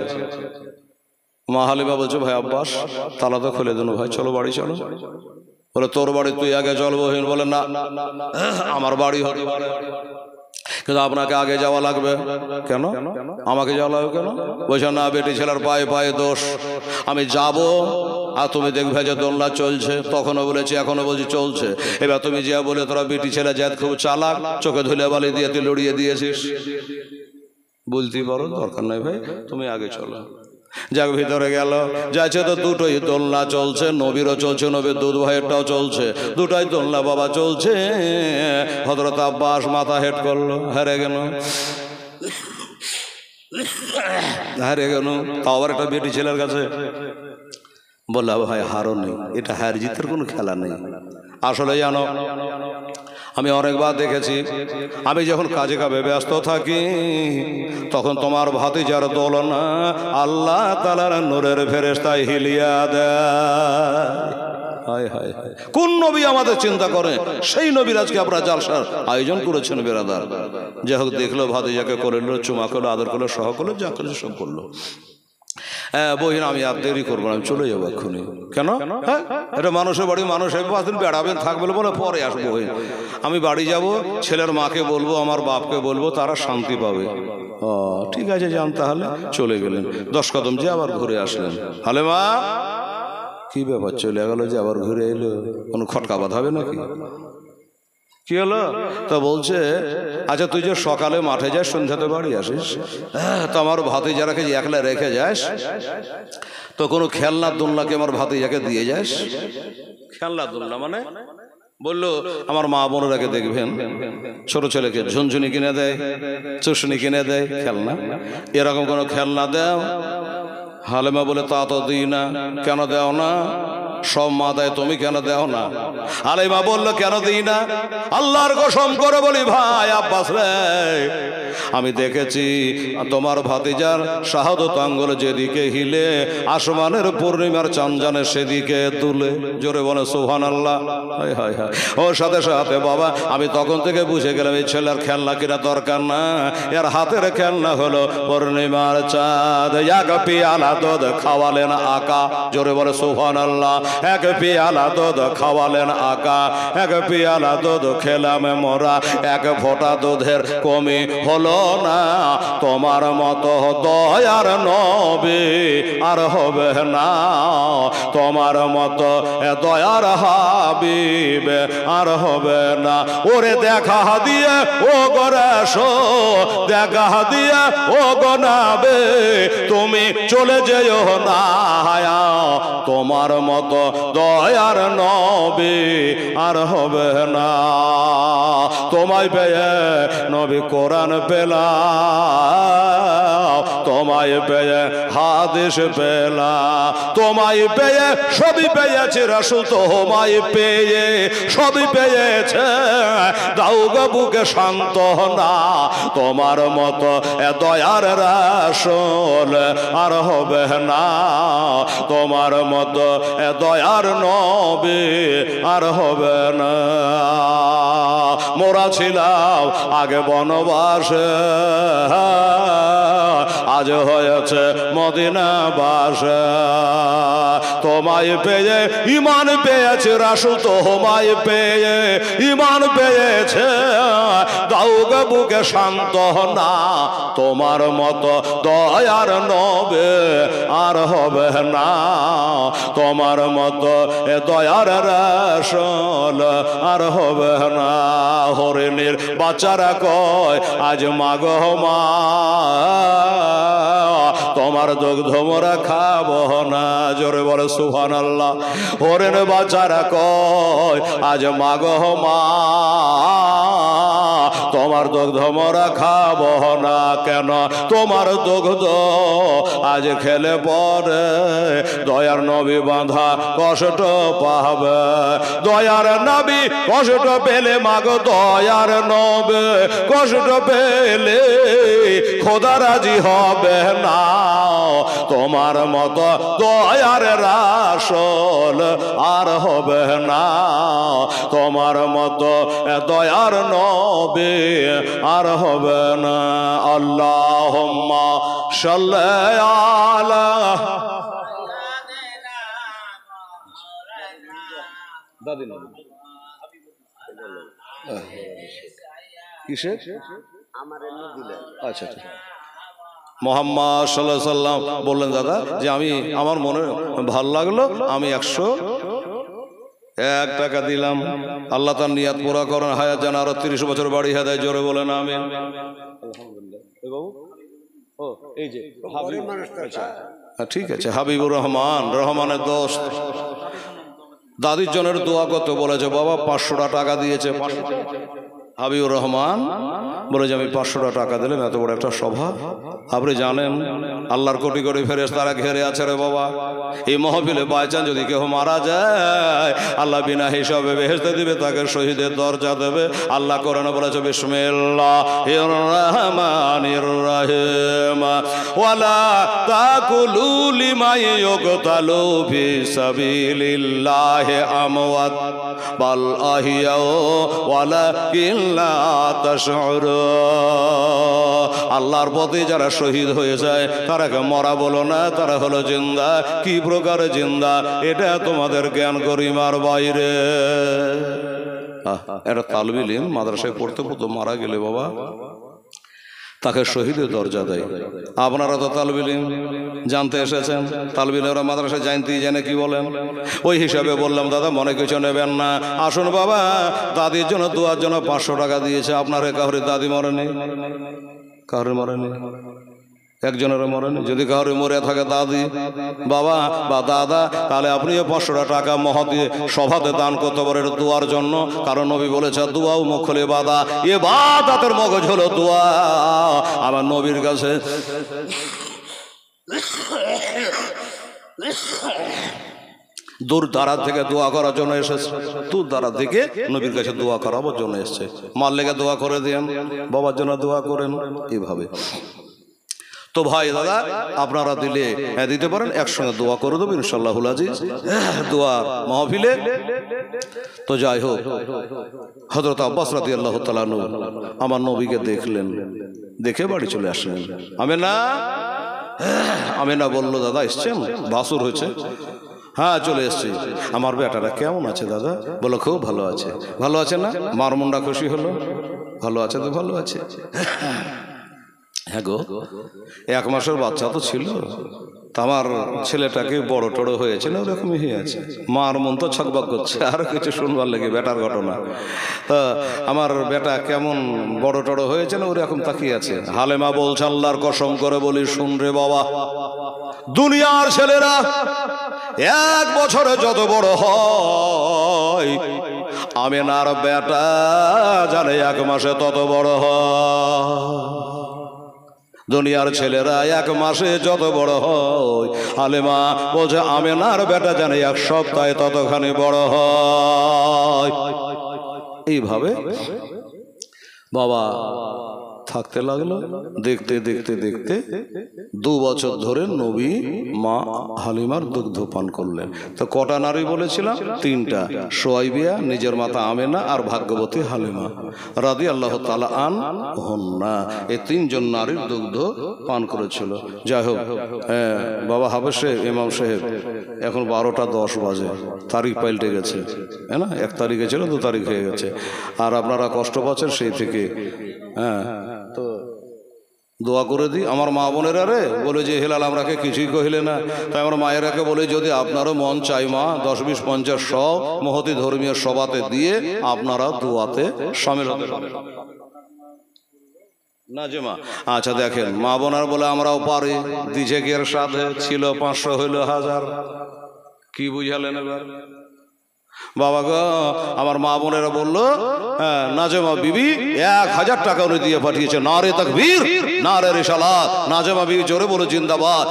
মা হালিমা বলছে ভাই আব্বাস তালা তো খুলে দিন ভাই, চলো বাড়ি চলো। বলে তোর বাড়ি তুই আগে চল। বহিন বলে না আমার বাড়ি হতে পারে, কিন্তু আপনাকে আগে যাওয়া লাগবে। কেন আমাকে যাওয়া লাগবে কেন? বলছে না বেটি ছেলের পায়ে পায়ে দোষ, আমি যাব আর তুমি দেখবে যে দোলনা চলছে। তখনও বলেছি এখনো বলছি চলছে। এবার তুমি যা বলে তোরা বেটি ছেলে জাত খুব চালাক, চোখে ধুলে বালি দিয়ে তুই লড়িয়ে দিয়েছিস, বলতেই পারো দরকার নাই ভাই, তুমি আগে চলো। যাক ভিতরে গেল, যাচ্ছে তো দুটোই দোলনা চলছে, নবীরও চলছে, নবীর দুধ ভাইয়েরটাও চলছে, দুটাই দোলনা বাবা চলছে। হযরত আব্বাস মাথা হেট করলো, হেরে গেল, হারে গেল। তাও আবার একটা বেটি ছেলের কাছে। বললো ভাই হারও নেই, এটা হার জিতের কোনো খেলা নেই। আসলে জানো আমি অনেকবার দেখেছি, আমি যখন কাজে কামে ব্যস্ত থাকি তখন তোমার ভাতিজার দোলনা আল্লাহ তাআলার নূরের ফেরেশতায় হিলিয়া দেয়। কোন নবী আমাদের চিন্তা করে, সেই নবীর আজকে আপনারা জালসার আয়োজন করেছেন বেরাদার। যাই হোক দেখলো ভাতিজাকে করলো, চুমা করলো, আদর করলো, সহ করলো, যা করলো সব করলো। হ্যাঁ বহিন আমি আর দেরি করবো না, আমি চলে যাবো এক্ষুনি। কেন? হ্যাঁ এটা মানুষের বাড়ি, মানুষ বেড়াবেন থাকবেন বলে পরে আসবো। বহিন আমি বাড়ি যাব, ছেলের মাকে বলবো, আমার বাপকে বলবো, তারা শান্তি পাবে। ও ঠিক আছে যান, তাহলে চলে গেলেন। 10 কদম যে আবার ঘুরে আসলেন। হালে মা কি ব্যাপার, চলে গেল যে আবার ঘুরে এলো, কোনো খটকা বাঁধাবে নাকি? কি হলো? তা বলছে আচ্ছা তুই যে সকালে মাঠে যাস, সন্ধ্যাতে বাড়ি আসিস, তো আমার ভাতিজাকে যে একলা রেখে যাস, তো কোনো খেলনা দোলনাকে আমার ভাতিজাকে দিয়ে যাস? খেলনা দোলনা মানে? বললো আমার মা বোনেরাকে দেখবেন ছোট ছেলেকে ঝুনঝুনি কিনে দেয়, চুষনি কিনে দেয়, খেলনা, এরকম কোনো খেলনা দাও? হালেমা বলে তা তো দিই না। কেন দেও না? সব মা দেয়, তুমি কেন দেও না? হালিমা বললো কেন দিই না? আল্লাহর কসম করে বলি ভাই আব্বাস রে, আমি দেখেছি তোমার ভাতিজার শাহাদত আঙ্গুল যেদিকে হিলে আসমানের পূর্ণিমার চাঁদ জানে সেদিকে তুলে। জোরে বলে সুবহানাল্লাহ। হায় হায় হায়। ওর সাথে সাথে বাবা আমি তখন থেকে বুঝে গেলাম এই ছেলের খেলনা কিনা দরকার না, এর হাতের খেলনা হলো পূর্ণিমার চাঁদ। এক পেয়ালা দুধ খাওয়ালেন আকা, জোরে বলে সুবহানাল্লাহ। এক পেয়ালা দুধ খাওয়ালেন আকা, এক পেয়ালা দুধ খেলাম মোরা, এক ফোঁটা দুধের কমি হল হলো না, তোমার মতো দয়ার নবী আর হবে না, তোমার মতো দয়ার হাবিব আর হবে না। ওরে দেখা দিয়ে ও গরাসো, দেখা দিয়ে ও গনাবে, তুমি চলে যেও না, তোমার মতো দয়ার নবী আর হবে না। তোমায় পেয়ে নবী কোরআন পেলাম, তোমায় পেয়ে হাদিস পেলাম, তোমায় পেয়ে সবই পেয়েছে রাসূল, তোমায় পেয়ে সবই পেয়েছে, দাও গো বুকে সান্ত্বনা, তোমার মতো দয়ার রাসূল আর হবে না, তোমার মতো দয়ার নবী আর হবে না। মোরা ছিলাম আগে বনবাসে, আজ হয়েছে মদিনাবাসে, তোমায় পেয়ে ঈমান পেয়েছে রাসূল, তোমায় পেয়ে ঈমান পেয়েছে, দাও গো বুকে সান্ত্বনা, তোমার মতো দয়ার নবী আর হবে না, তোমার মতো দয়ার রাসূল আর হবে না। হরিণীর বাচ্চারা কয় আজ মাগো মা, তোমার দুগ্ধ মোরা খাবো না, জোরে বলে সুবহানাল্লাহ। হরিণ বাচ্চারা কয় আজ মাগো মা, তোমার দুগ্ধ মোরা খাবো না, কেন তোমার দুগ্ধ আজ খেলে পরে দয়ার নবী বাঁধা কষ্ট পাবে, দয়ার নবী কষ্ট পেলে মাগো, দয়ার নবী কষ্ট পেলে খোদা রাজি হবে না, তোমার মতো দয়ার রাসূল আর হবে না, তোমার মতো দয়ার নবী আর হবে না। আল্লাহুম্মা সাল্লি আলা দাদি না কিসে আমার এমনি দিলেন। আচ্ছা আচ্ছা, মুহাম্মদ সাল্লাল্লাহু আলাইহি সাল্লাম বললেন দাদা যে আমি আমার মনে ভালো লাগলো, আমি 101 টাকা দিলাম, আল্লাহ তার নিয়াত পুরা করেন, হায়াত যেন আরো 30 বছর বাড়ি দেয়, জোরে বলেন আমিন। এই যে ঠিক আছে, হাবিবুর রহমান, রহমানের দোস্ত, দাদির জনের দোয়া করতে বলেছে, বাবা 500 টাকা দিয়েছে, হাবিবুর রহমান বলে যে আমি 500 টাকা দিলাম, এত বড় একটা সভা, আপনি জানেন আল্লাহর কোটি কোটি ফেরেশতারা ঘেরে আছে রে বাবা, এই মাহফিলে বাইচান যদি কেউ মারা যায় আল্লাহ বিনা হিসাবে বেহেশতে দিবে, তাকে শহীদের দরজা দেবে। আল্লাহ কোরআনে বলেছে বিসমিল্লাহির রহমানির রহিম, ওয়ালা তাকুলু লিমা ইউকতালু ফি সাবিলিল্লাহি আমওয়াত বাল আহিয়াউ ওয়ালাকিন লা তাশউরুন। আল্লাহর পথে যারা শহীদ হয়ে যায় তারাকে মরা বলো না, তারা হলো জিন্দা। কি প্রকারে জিন্দা এটা তোমাদের জ্ঞান গরিমার বাইরে। এটা তালবে ইলম মাদ্রাসায় পড়তে পড়তে মারা গেলে বাবা তাকে শহীদের দরজা দেয়। আপনারা তো তালবে ইলম জানতে এসেছেন, তালবে ইলমরা মাদ্রাসায় জানতেই জানে কি বলেন, ওই হিসাবে বললাম দাদা মনে কিছু নেবেন না, আসুন বাবা দাদির জন্য দোয়ার জন্য 500 টাকা দিয়েছে। আপনার কাউরে দাদি মরেনি, কাউরে মরেনি, একজনের মরেনি। যদি কাউরে মরে থাকে দাদি বাবা বা দাদা, তাহলে আপনিও 500 টাকা মহতি সভাতে দান করতে পারেন দোয়ার জন্য। কারণ নবী বলেছে দোয়াও মুখল ইবাদত, ইবাদতের মগজ হলো দোয়া। আমার নবীর কাছে দূর দারাজ থেকে দোয়া করার জন্য এসেছে, দূর দারাজ থেকে নবীর কাছে দোয়া করাবার জন্য এসছে। মার লেগে দোয়া করে দেন, বাবার জন্য দোয়া করেন, এইভাবে। তো ভাই দাদা আপনারা দিলে দিতে পারেন, একসঙ্গে দোয়া করে দেবো ইনশাআল্লাহুল আজিজ দোয়ার মাহফিলে। তো যাই হোক, হযরত আব্বাস রাদিয়াল্লাহু তাআলা আনহু আমার নবীকে দেখলেন, দেখে বাড়ি চলে আসলেন। আমেনা বলল দাদা এসছেন, বাসুর হয়েছে? হ্যাঁ চলে এসছি। আমার বেটারা কেমন আছে দাদা? বলো খুব ভালো আছে। ভালো আছে না? মার মনটা খুশি হলো? ভালো আছে তো ভালো আছে। হ্যাঁ গো, 1 মাসের বাচ্চা তো ছিল, তা আমার ছেলেটাকে বড় টড়ো হয়েছে না, ওরকমই হয়ে আছে। মার মন তো ছকবক করছে আর কিছু শুনবার লেগে বেটার ঘটনা। তা আমার বেটা কেমন বড় টড়ো হয়েছে না, ওরকম তাকিয়ে আছে। হালেমা বলছে, আল্লাহর কসম করে বলি, শুন রে বাবা, দুনিয়ার ছেলেরা 1 বছরে যত বড় হয়, আমেনার বেটা জানে 1 মাসে তত বড় হয়। দুনিয়ার ছেলেরা 1 মাসে যত বড় হয়, হালেমা বলছে আমেনার বেটা জানে 1 সপ্তাহে ততখানি বড় হয়। এইভাবে বাবা থাকতে লাগলো। দেখতে দেখতে দেখতে 2 বছর ধরে নবী মা হালিমার দুগ্ধ পান করলেন। তো কটা নারী বলেছিলাম? 3টা, সোয়াইবিয়া, নিজের মাতা আমেনা আর ভাগ্যবতী হালিমা রাদিয়াল্লাহু তাআলা আনহুন্না। এই 3 জন নারীর দুগ্ধ পান করেছিল। যাই হোক, বাবা হাফেজ সাহেব, ইমাম সাহেব, এখন 12টা 10 বাজে, তারিখ পাল্টে গেছে, হ্যাঁ না? 1 তারিখে ছিল 2 তারিখ হয়ে গেছে। আর আপনারা কষ্ট পাচ্ছেন সেই থেকে। হ্যাঁ, তো দোয়া করে দিই আমার মা বোনেরা রে, বলে যে হেলাল আমরাকে কিছুই কহিলে না। তাই আমার মায়েরাকে বলে, যদি আপনারও মন চাই মা 10, 20, 50 সব মহতি ধর্মীয় সভাতে দিয়ে আপনারা দোয়াতে শামিল হতে পারেন না যে মা। আচ্ছা দেখেন, মা বোনার বলে আমরাও পারি, দিছে কি এর সাথে ছিল 500 হইল 1000, কি বুঝালেন এবার? বাবা গো, আমার মা বোনেরা বললো, নাজেমা বিবি 1000 টাকা উনি দিয়ে পাঠিয়েছে। নারে তাকবীর, নারে রিসালাত। নাজেমা বিবি জোরে বলো জিন্দাবাদ।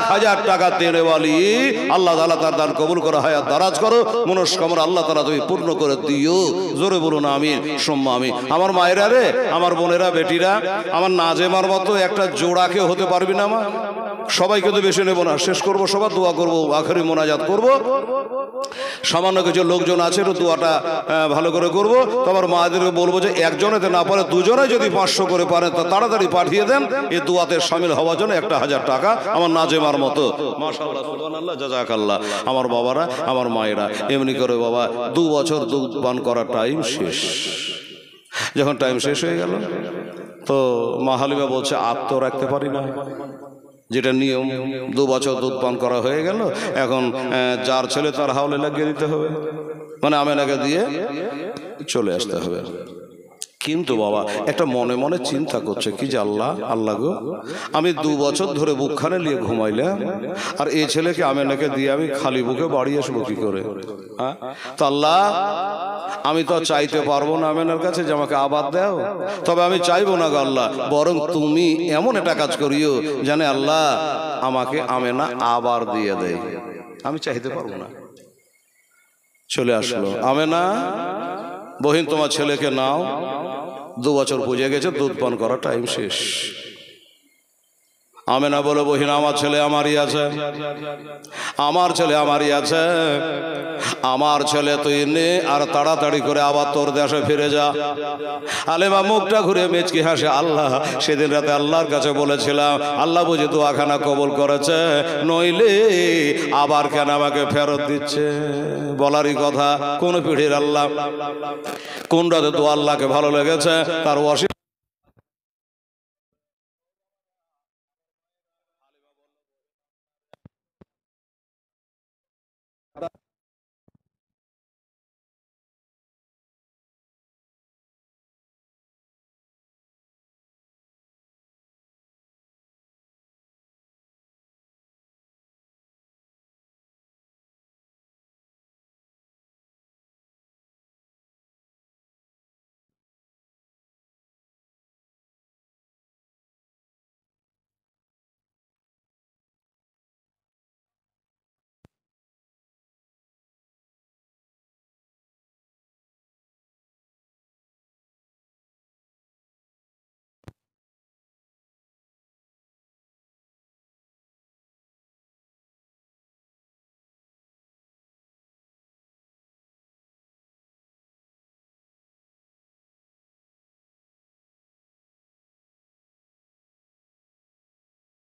1000 টাকা দেনেওয়ালি, আল্লাহ তাআলা তার দান কবুল করো, হায়াত দারাজ করো, মনস্কামনা আল্লাহ তাআলা তুমি পূর্ণ করে দিও। জোরে বলুন আমিন, সুম্মা আমিন। আমার মায়েরা রে, আমার বোনেরা, বেটিরা, আমার নাজেমার মতো একটা জোড়াকে হতে পারবি না মা। সবাইকে তো বেশি নেবো না, শেষ করবো, সবার দোয়া করবো, আখেরি মোনাজাত করবো। সামান্য কিছু লোকজন আছে, একটু দোয়াটা ভালো করে করবো। তো আমার মায়েদেরকে বলবো যে একজনেতে না পারে 2 জনে যদি 500 করে পারেন তা তাড়াতাড়ি পাঠিয়ে দেন, এই দোয়াতে শামিল হওয়ার জন্য 1000 টাকা আমার নাজেমার মতো। মাশাআল্লাহ, সুবহানাল্লাহ, জাযাকাল্লাহ। আমার বাবারা, আমার মায়েরা, এমনি করে বাবা 2 বছর দুধ পান করার টাইম শেষ। যখন টাইম শেষ হয়ে গেল, তো মা হালিমা বলছে আর তো রাখতে পারি না, যেটা নিয়ম। 2 বছর দুধ পান করা হয়ে গেল, এখন যার ছেলে তার হাওলে লাগিয়ে দিতে হবে, মানে আমেনাকে দিয়ে চলে আসতে হবে। কিন্তু বাবা একটা মনে মনে চিন্তা করছে কি যে আল্লাহ গো, আমি 2 বছর ধরে বুকখানে নিয়ে ঘুমাইলাম, আর এই ছেলেকে আমেনাকে দিয়ে আমি খালি বুকে বাড়ি আসবো কি করে? হ্যাঁ, তো আল্লাহ, আমি তো চাইতে পারবো না আমেনার কাছে যে আমাকে আবার দাও, তবে আমি চাইবো না গো আল্লাহ, বরং তুমি এমন একটা কাজ করিও জানে আল্লাহ আমাকে আমেনা আবার দিয়ে দেয়। আমি চাইতে পারবো না। চলে আসলো আমেনা, বহিন তোমার ছেলেকে নাও, 2 বছর পুজে গেছে, দুধ পান করার টাইম শেষ। আমেনা বলে, বহিন আমার ছেলে আমারই আছে, আমার ছেলে আমারই আছে, আমার ছেলে তুই নে আর তাড়াতাড়ি করে আবার তোর দেশে ফিরে যা। আলেমা মুখটা ঘুরে মেচকি হাসে, আল্লাহ সেদিন রাতে আল্লাহর কাছে বলেছিলাম, আল্লাহ বুঝি দোয়াখানা কবুল করেছে, নইলে আবার কেন আমাকে ফেরত দিচ্ছে? বলারই কথা, কোন পিঢ়ির আল্লাহ, কোন রাতে তো আল্লাহকে ভালো লেগেছে, তার ওয়াসি